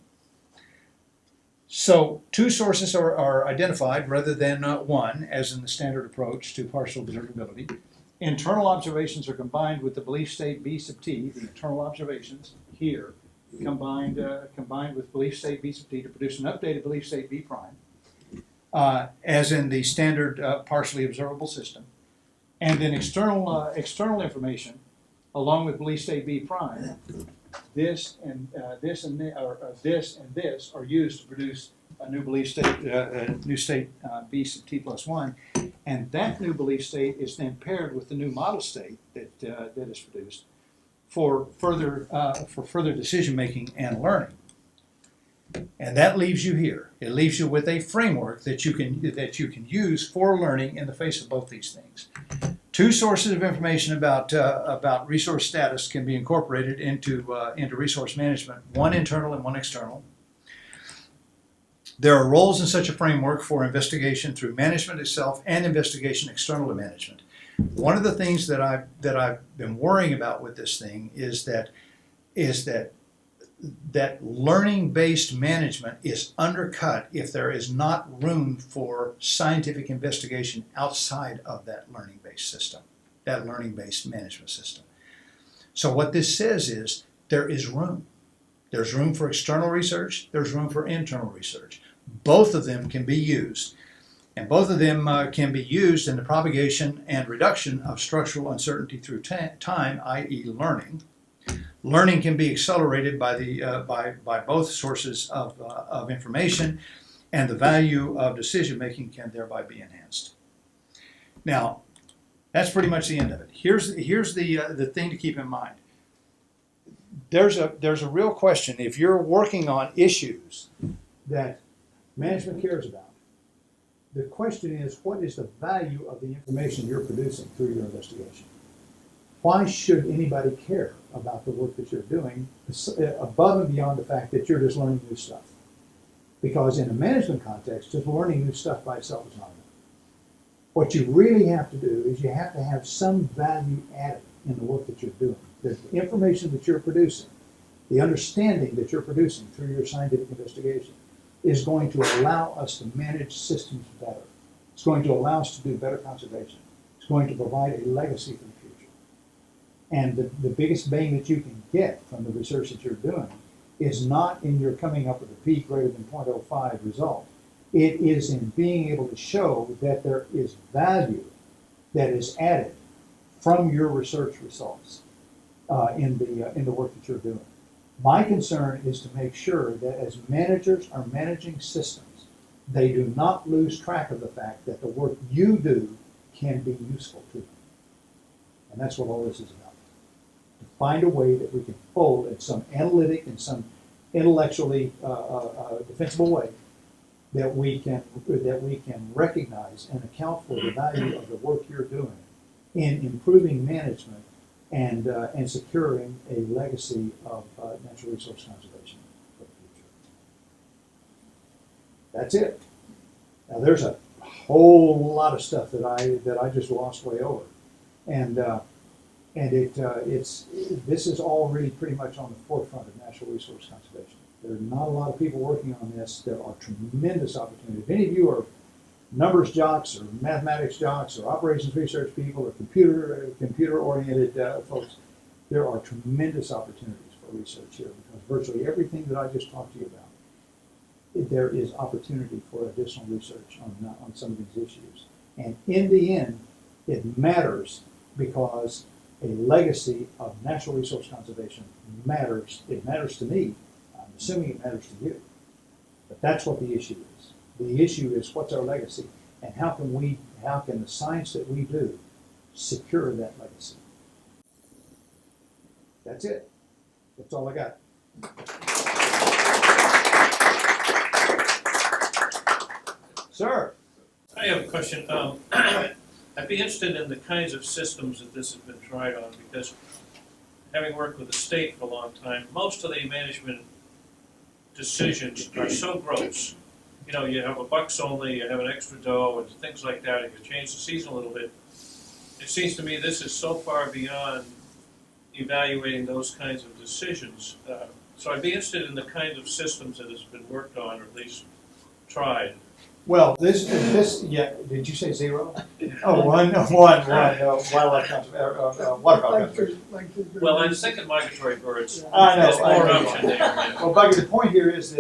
So two sources are identified rather than one, as in the standard approach to partial observability. Internal observations are combined with the belief state B sub t, the internal observations here, combined with belief state B sub t to produce an updated belief state B prime, as in the standard partially observable system. And then external information, along with belief state B prime, this and this are used to produce a new belief state, B sub t plus 1, and that new belief state is then paired with the new model state that is produced for further decision making and learning. And that leaves you here. It leaves you with a framework that you can use for learning in the face of both these things. Two sources of information about resource status can be incorporated into resource management, one internal and one external. There are roles in such a framework for investigation through management itself and investigation external to management. One of the things that I've been worrying about with this thing is that learning-based management is undercut if there is not room for scientific investigation outside of that learning-based system, that learning-based management system. So what this says is there is room. There's room for external research, there's room for internal research. Both of them can be used, and both of them can be used in the propagation and reduction of structural uncertainty through time, i.e. learning. Learning can be accelerated by both sources of information, and the value of decision making can thereby be enhanced. Now, that's pretty much the end of it. Here's the thing to keep in mind. There's a real question if you're working on issues that management cares about. The question is, what is the value of the information you're producing through your investigation? Why should anybody care about the work that you're doing above and beyond the fact that you're just learning new stuff? Because in a management context, just learning new stuff by itself is not enough. What you really have to do is you have to have some value added in the work that you're doing. The information that you're producing, the understanding that you're producing through your scientific investigation is going to allow us to manage systems better. It's going to allow us to do better conservation. It's going to provide a legacy for the future. And the biggest bang that you can get from the research that you're doing is not in your coming up with a p greater than 0.05 result. It is in being able to show that there is value that is added from your research results in the work that you're doing. My concern is to make sure that as managers are managing systems, they do not lose track of the fact that the work you do can be useful to them. And that's what all this is about. To find a way that we can fold in some analytic and some intellectually defensible way that we can recognize and account for the value of the work you're doing in improving management and securing a legacy of natural resource conservation for the future. That's it. Now there's a whole lot of stuff that I just lost way over, and this is all really pretty much on the forefront of natural resource conservation. There are not a lot of people working on this. There are tremendous opportunities. If any of you are numbers jocks or mathematics jocks or operations research people or computer oriented folks, there are tremendous opportunities for research here, because virtually everything that I just talked to you about, there is opportunity for additional research on some of these issues. And in the end, it matters, because a legacy of natural resource conservation matters. It matters to me. I'm assuming it matters to you. But that's what the issue is. The issue is, what's our legacy, and how can the science that we do secure that legacy? That's it. That's all I got. Sir. I have a question. I'd be interested in the kinds of systems that this has been tried on, because having worked with the state for a long time, most of the management decisions are so gross. You know, you have a bucks only, you have an extra dough, and things like that, and you change the season a little bit. It seems to me this is so far beyond evaluating those kinds of decisions. So I'd be interested in the kinds of systems that has been worked on, or at least tried. Well, yeah, did you say 0? Oh, one, wildlife waterfowl conservation. Well, I was thinking migratory birds. I know. There's more option there. Yeah. Well, Buggy, the point here is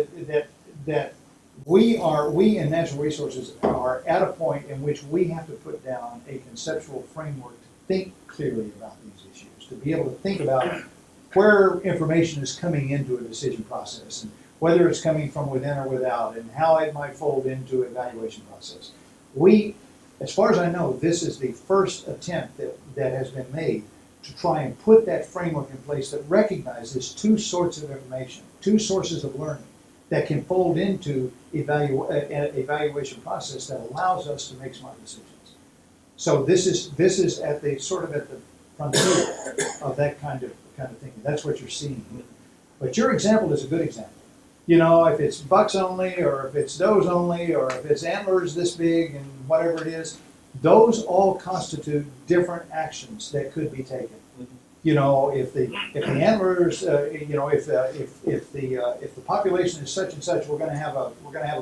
that we in natural resources are at a point in which we have to put down a conceptual framework to think clearly about these issues, to be able to think about where information is coming into a decision process, and whether it's coming from within or without, and how it might fold into an evaluation process. As far as I know, this is the first attempt that has been made to try and put that framework in place that recognizes two sorts of information, two sources of learning that can fold into an evaluation process that allows us to make smart decisions. So this is at the frontier of that kind of thinking. That's what you're seeing here. But your example is a good example. You know, if it's bucks only, or if it's does only, or if it's antlers this big and whatever it is, those all constitute different actions that could be taken. You know, if the antlers, if the population is such and such, we're going to have a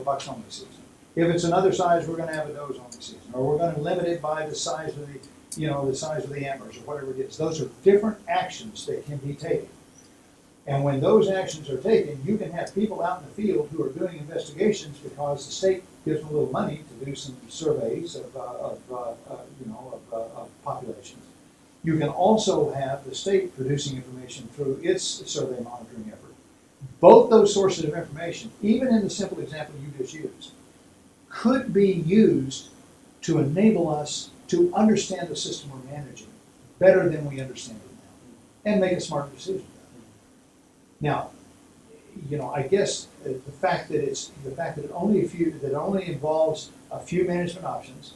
bucks only season. If it's another size, we're going to have a does only season, or we're going to limit it by the size of the antlers, or whatever it is. Those are different actions that can be taken. And when those actions are taken, you can have people out in the field who are doing investigations, because the state gives them a little money to do some surveys of populations. You can also have the state producing information through its survey monitoring effort. Both those sources of information, even in the simple example you just used, could be used to enable us to understand the system we're managing better than we understand it now, and make a smarter decision. Now, you know, I guess the fact that it only involves a few management options,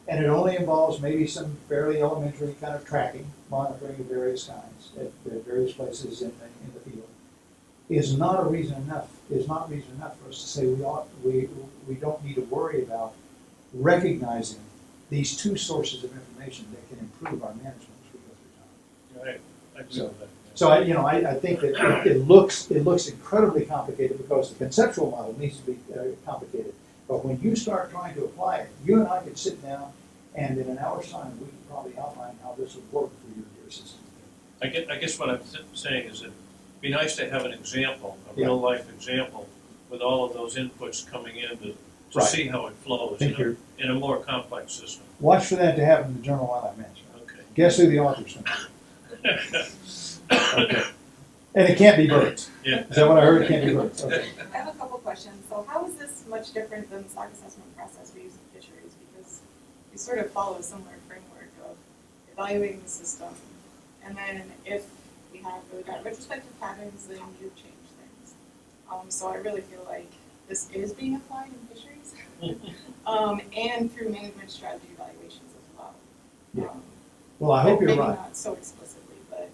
and it only involves maybe some fairly elementary kind of tracking, monitoring of various kinds at various places in the field, is not reason enough for us to say we don't need to worry about recognizing these two sources of information that can improve our management as we go through time. Right. I agree with that. So I think that it looks incredibly complicated, because the conceptual model needs to be complicated. But when you start trying to apply it, you and I could sit down, and in an hour's time, we could probably outline how this would work for your system. I guess what I'm saying is, it'd be nice to have an example, a Yeah. real life example, with all of those inputs coming in to Right. see how it flows in a more complex system. Watch for that to happen in the Journal of Wildlife Management. Okay. Guess who the author's going to be? Okay. And it can't be birds. Yeah. Is that what I heard? It can't be birds. Okay. I have a couple questions. So how is this much different than the stock assessment process we use in fisheries? Because we sort of follow a similar framework of evaluating the system, and then if we have really bad retrospective patterns, then you change things. So I really feel like this is being applied in fisheries, and through management strategy evaluations as well. Yeah. Well, I hope you're maybe right. not so explicitly, but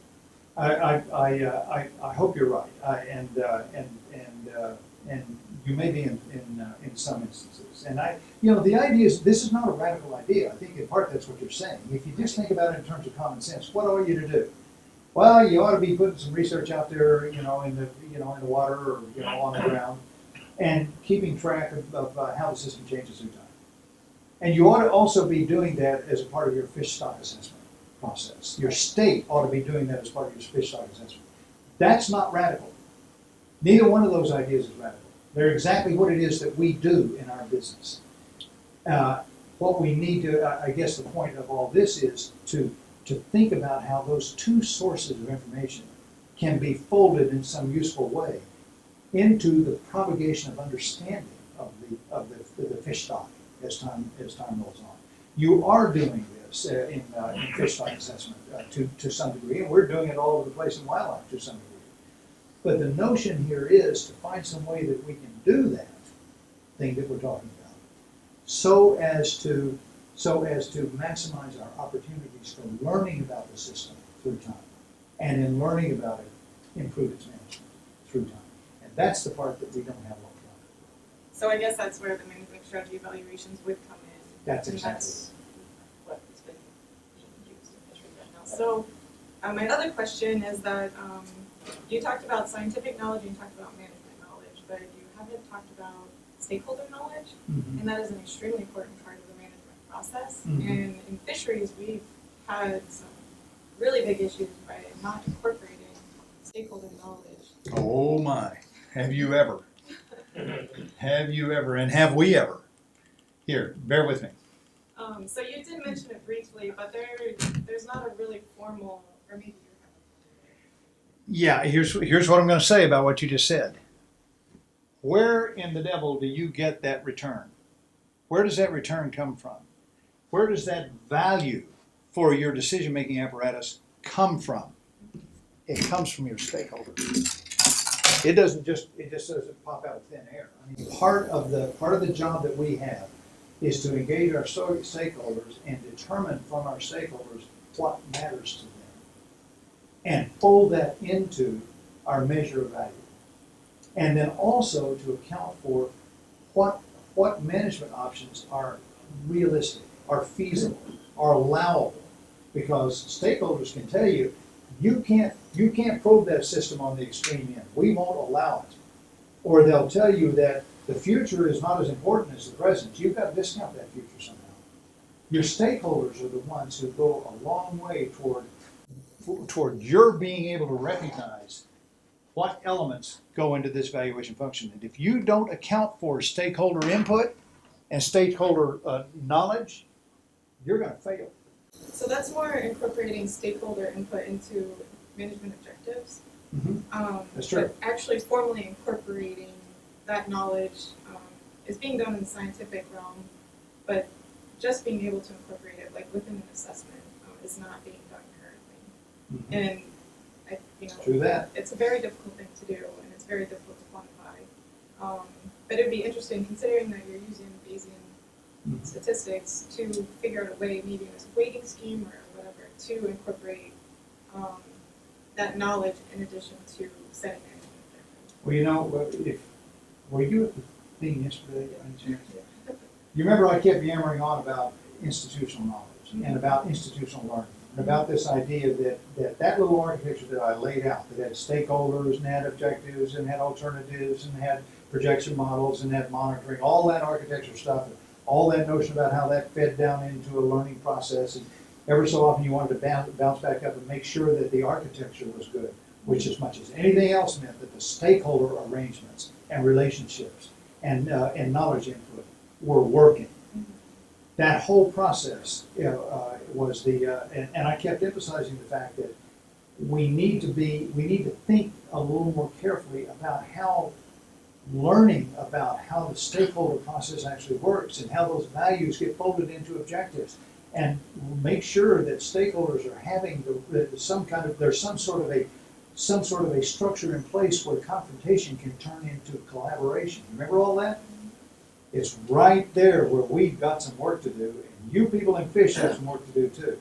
I hope you're right, and you may be in some instances. And the idea is, this is not a radical idea. I think in part that's what you're saying. If you just think about it in terms of common sense, what ought you to do? Well, you ought to be putting some research out there, in the water or on the ground, and keeping track of how the system changes through time. And you ought to also be doing that as a part of your fish stock assessment process. Your state ought to be doing that as part of your fish stock assessment. That's not radical. Neither one of those ideas is radical. They're exactly what it is that we do in our business. What we need to, I guess the point of all this is to think about how those two sources of information can be folded in some useful way into the propagation of understanding of the fish stock as time rolls on. You are doing this in fish stock assessment to some degree, and we're doing it all over the place in wildlife to some degree. But the notion here is to find some way that we can do that thing that we're talking about, so as to maximize our opportunities for learning about the system through time, and in learning about it, improve its management through time. And that's the part that we don't have a lot of. so I guess that's where the management strategy evaluations would come in. That's And exactly. that's what has been being used in fisheries right now. So my other question is that you talked about scientific knowledge and you talked about management knowledge, but you haven't talked about stakeholder knowledge, and that is an extremely important part of the management process. Mhm. And in fisheries, we've had some really big issues by not incorporating stakeholder knowledge. Oh my, have you ever? Have you ever, and have we ever? Here, bear with me. So you did mention it briefly, but there's not a really formal, or maybe you have. Yeah, here's what I'm going to say about what you just said. Where in the devil do you get that return? Where does that return come from? Where does that value for your decision-making apparatus come from? It comes from your stakeholders. It just doesn't pop out of thin air. I mean, part of the job that we have is to engage our stakeholders and determine from our stakeholders what matters to them, and fold that into our measure of value. And then also to account for what management options are realistic, are feasible, are allowable. Because stakeholders can tell you, you can't probe that system on the extreme end. We won't allow it. Or they'll tell you that the future is not as important as the present. You've got to discount that future somehow. Your stakeholders are the ones who go a long way toward your being able to recognize what elements go into this valuation function. And if you don't account for stakeholder input and stakeholder knowledge, you're going to fail. So that's more incorporating stakeholder input into management objectives. That's true. But actually formally incorporating that knowledge is being done in the scientific realm, but just being able to incorporate it like within an assessment is not being done currently. And True that. it's a very difficult thing to do, and it's very difficult to quantify. But it'd be interesting, considering that you're using Bayesian statistics, to figure out a way, maybe in a weighting scheme or whatever, to incorporate that knowledge in addition to setting management objectives. Well, were you at the thing yesterday? You remember I kept yammering on about institutional knowledge and about institutional learning, and about this idea that little architecture that I laid out, that had stakeholders and had objectives and had alternatives and had projection models and had monitoring, all that architecture stuff, all that notion about how that fed down into a learning process. And ever so often you wanted to bounce back up and make sure that the architecture was good, which as much as anything else meant that the stakeholder arrangements and relationships and knowledge input were working. That whole process was and I kept emphasizing the fact that we need to think a little more carefully about how learning about how the stakeholder process actually works and how those values get folded into objectives, and make sure that stakeholders are having there's some sort of a structure in place where confrontation can turn into collaboration. Remember all that? It's right there where we've got some work to do, and you people in fish have some work to do too.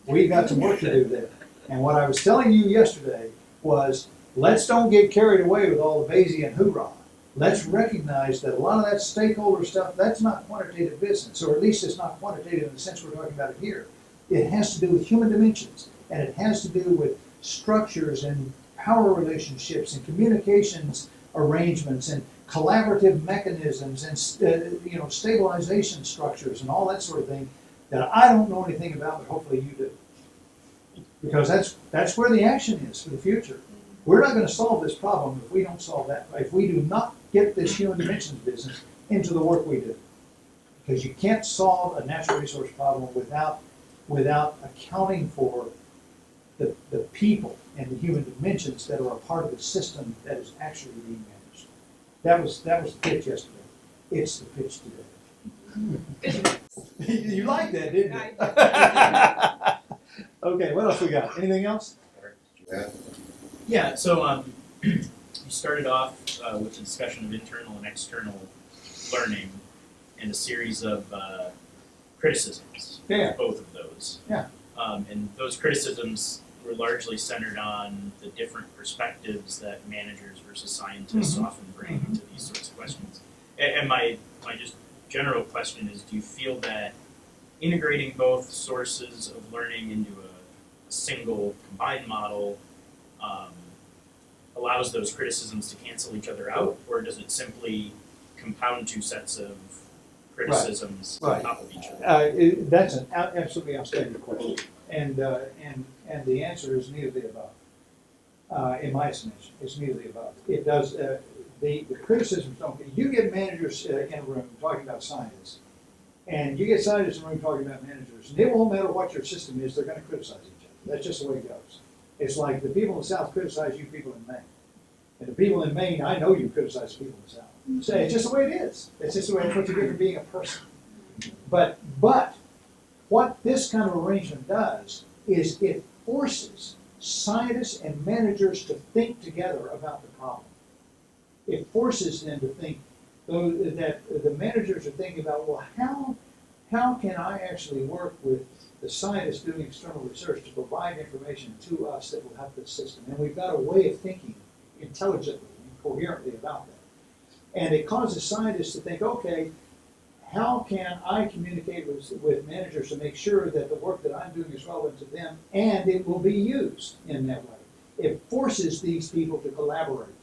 We've got some work to do there. And what I was telling you yesterday was, let's don't get carried away with all the Bayesian hoorah. Let's recognize that a lot of that stakeholder stuff, that's not quantitative business, or at least it's not quantitative in the sense we're talking about it here. It has to do with human dimensions, and it has to do with structures and power relationships and communications arrangements and collaborative mechanisms and stabilization structures and all that sort of thing that I don't know anything about, but hopefully you do. Because that's where the action is for the future. We're not going to solve this problem if we don't solve that, if we do not get this human dimensions business into the work we do. Because you can't solve a natural resource problem without accounting for the people and the human dimensions that are a part of the system that is actually being managed. That was the pitch yesterday. It's the pitch today. You liked that, didn't you? Okay, what else we got? Anything else? Yeah, so you started off with the discussion of internal and external learning and a series of criticisms. Yeah. Both of those. Yeah. And those criticisms were largely centered on the different perspectives that managers versus scientists often bring to these sorts of questions. And my just general question is, do you feel that integrating both sources of learning into a single combined model allows those criticisms to cancel each other out, or does it simply compound two sets of criticisms on top of each other? That's an absolutely outstanding question, and the answer is neither the above. In my estimation, it's neither the above. It does. The criticisms don't. You get managers in a room talking about science, and you get scientists in a room talking about managers, and it won't matter what your system is, they're going to criticize each other. That's just the way it goes. It's like the people in the South criticize you people in Maine. And the people in Maine, I know you criticize the people in the South. So it's just the way it is. It's just the way it's what you get for being a person. But what this kind of arrangement does is it forces scientists and managers to think together about the problem. It forces them to think that the managers are thinking about, well, how can I actually work with the scientists doing external research to provide information to us that will help this system? And we've got a way of thinking intelligently and coherently about that. And it causes scientists to think, okay, how can I communicate with managers to make sure that the work that I'm doing is relevant to them and it will be used in that way? It forces these people to collaborate.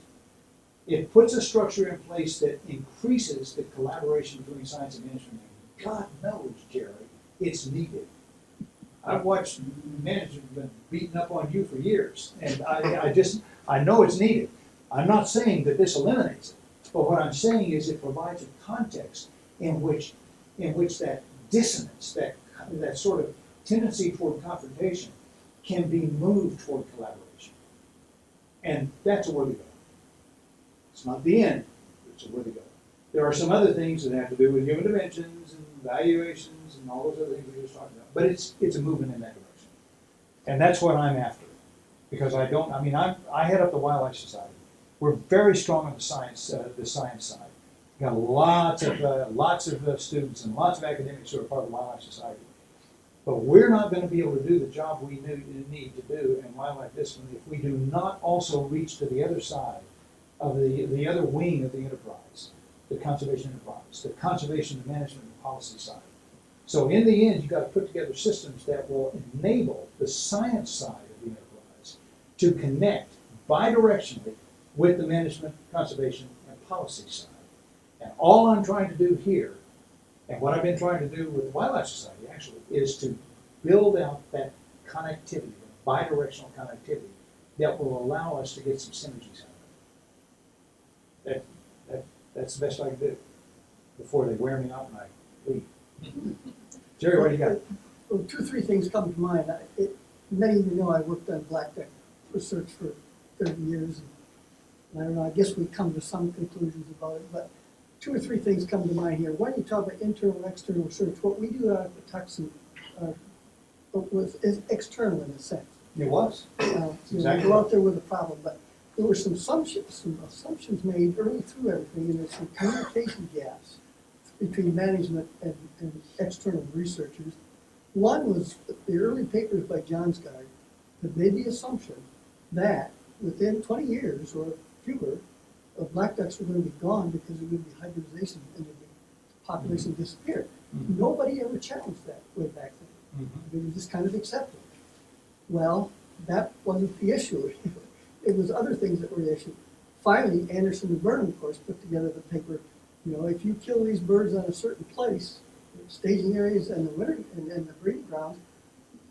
It puts a structure in place that increases the collaboration between science and management. God knows, Jerry, it's needed. I've watched managers been beating up on you for years, and I know it's needed. I'm not saying that this eliminates it, but what I'm saying is it provides a context in which that dissonance, that sort of tendency toward confrontation, can be moved toward collaboration, and that's a worthy goal. It's not the end, it's a worthy goal. There are some other things that have to do with human dimensions and valuations and all those other things we were just talking about. But it's a movement in that direction. And that's what I'm after. Because I head up the Wildlife Society. We're very strong on the science side. We've got lots of students and lots of academics who are part of the Wildlife Society. But we're not going to be able to do the job we need to do in wildlife discipline if we do not also reach to the other side of the other wing of the enterprise, the conservation enterprise, the conservation management and policy side. So in the end, you've got to put together systems that will enable the science side of the enterprise to connect bidirectionally with the management, conservation, and policy side. And all I'm trying to do here, and what I've been trying to do with the Wildlife Society actually, is to build out that connectivity, bidirectional connectivity, that will allow us to get some synergies out of it. That's the best I can do before they wear me out and I leave. Jerry, what do you got? Well, 2 or 3 things come to mind. Many of you know I worked on blackjack research for 30 years. And I don't know, I guess we've come to some conclusions about it, but 2 or 3 things come to mind here. One, you talk about internal and external research. What we do out at the Tucson is external in a sense. It was. We go out there with a problem, but there were some assumptions made early through everything, and there's some communication gaps between management and external researchers One was the early papers by John's guy that made the assumption that within 20 years or fewer, black ducks were going to be gone because there would be hybridization and the population disappeared. Nobody ever challenged that way back then. It was just kind of accepted. Well, that wasn't the issue. It was other things that were the issue. Finally, Anderson and Burnham, of course, put together the paper, if you kill these birds on a certain place, staging areas and the winter and the breeding grounds,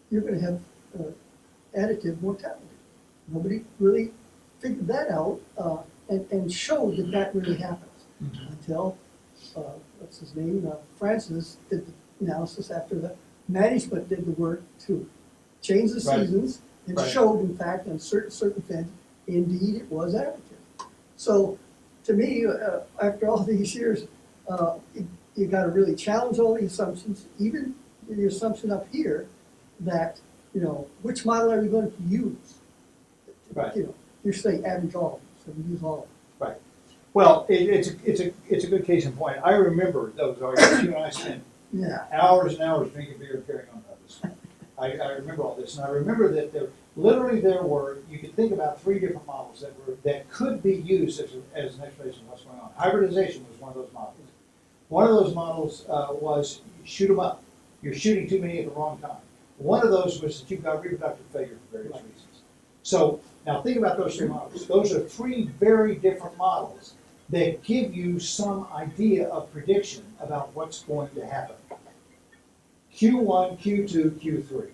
you're going to have additive mortality. Nobody really figured that out and showed that that really happens until what's his name, Francis did the analysis after the management did the work to change the seasons and showed, in fact, on certain things, indeed it was additive. So, to me, after all these years, you got to really challenge all the assumptions, even the assumption up here that which model are you going to use? Right. You're saying average all, so we use all. Right. Well, it's a good case in point. I remember those arguments. You and I spent hours and hours drinking beer and carrying on about this. I remember all this, and I remember that there were, you could think about 3 different models that could be used as an explanation of what's going on. Hybridization was one of those models. One of those models was shoot them up. You're shooting too many at the wrong time. One of those was that you've got reproductive failure for various reasons. So now think about those 3 models. Those are 3 very different models that give you some idea of prediction about what's going to happen. Q1, Q2, Q3.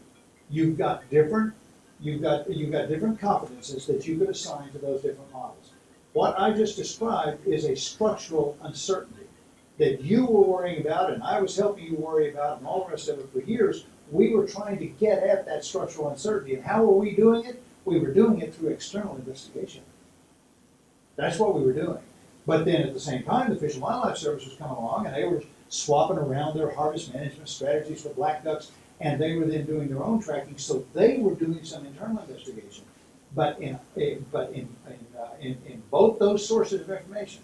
You've got different confidences that you could assign to those different models. What I just described is a structural uncertainty that you were worrying about and I was helping you worry about and all the rest of it for years. We were trying to get at that structural uncertainty. And how were we doing it? We were doing it through external investigation. That's what we were doing. But then at the same time, the Fish and Wildlife Service was coming along and they were swapping around their harvest management strategies for black ducks, and they were then doing their own tracking, so they were doing some internal investigation. But in both those sources of information,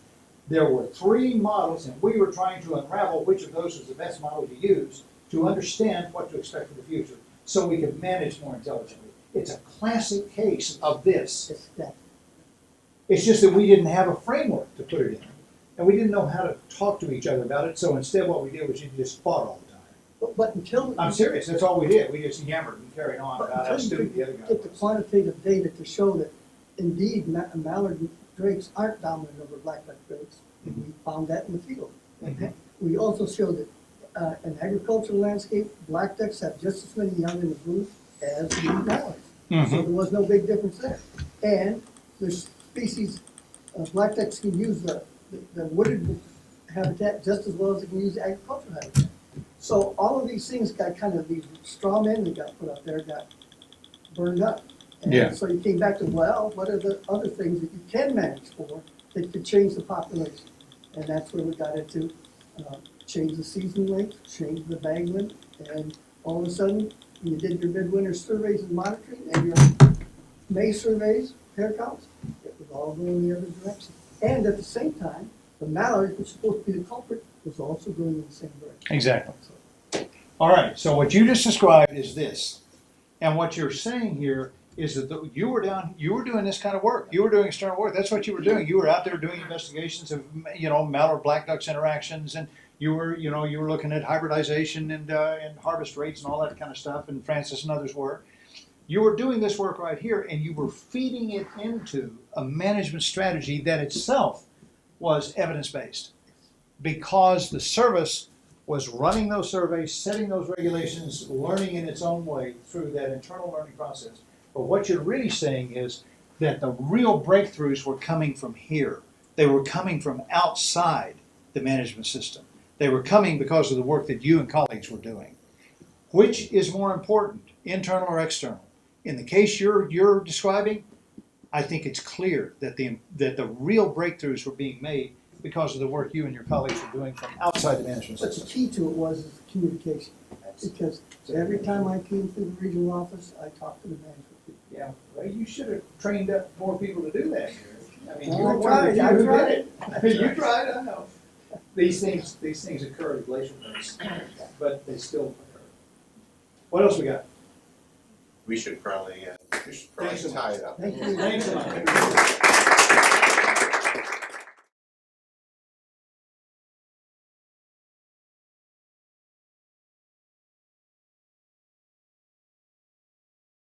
there were 3 models, and we were trying to unravel which of those was the best model to use to understand what to expect for the future, so we could manage more intelligently. It's a classic case of this. It's just that we didn't have a framework to put it in, and we didn't know how to talk to each other about it, so instead what we did was you just fought all the time. But until I'm serious, that's all we did. We just yammered and carried on about how until stupid you the other guy get the was. quantitative data to show that indeed mallard drakes aren't dominant over black duck drakes, and we found that in the field. We also showed that in agricultural landscape, black ducks have just as many young in the brood as the mallards. So there was no big difference there. And there's species, black ducks can use the wooded habitat just as well as they can use the agricultural habitat. So all of these things got kind of, these straw men that got put up there got burned up. And so you came back to, well, what are the other things that you can manage for that could change the population? And that's where we got into change the season length, change the bag length, and all of a sudden, when you did your midwinter surveys and monitoring and your May surveys, pair counts, it was all going the other direction. And at the same time, the mallard, which was supposed to be the culprit, was also going in the same direction. Exactly. All right, so what you just described is this. And what you're saying here is that you were doing this kind of work. You were doing external work. That's what you were doing. You were out there doing investigations of, mallard black ducks interactions, and you were looking at hybridization and harvest rates and all that kind of stuff, and Francis and others were. You were doing this work right here, and you were feeding it into a management strategy that itself was evidence-based, because the service was running those surveys, setting those regulations, learning in its own way through that internal learning process. But what you're really saying is that the real breakthroughs were coming from here. They were coming from outside the management system. They were coming because of the work that you and colleagues were doing. Which is more important, internal or external? In the case you're describing, I think it's clear that the real breakthroughs were being made because of the work you and your colleagues were doing from outside the management But the system. key to it was communication, because every time I came through the regional office, I talked to the management people. Yeah, well, you should have trained up more people to do that. I mean, Well, you were I one of the tried, few who I did it. I mean, you tried, I know. These things occur at glacial pace, but they still occur. What else we got? We should probably Thanks so tie it up. Thank you. Thanks a lot.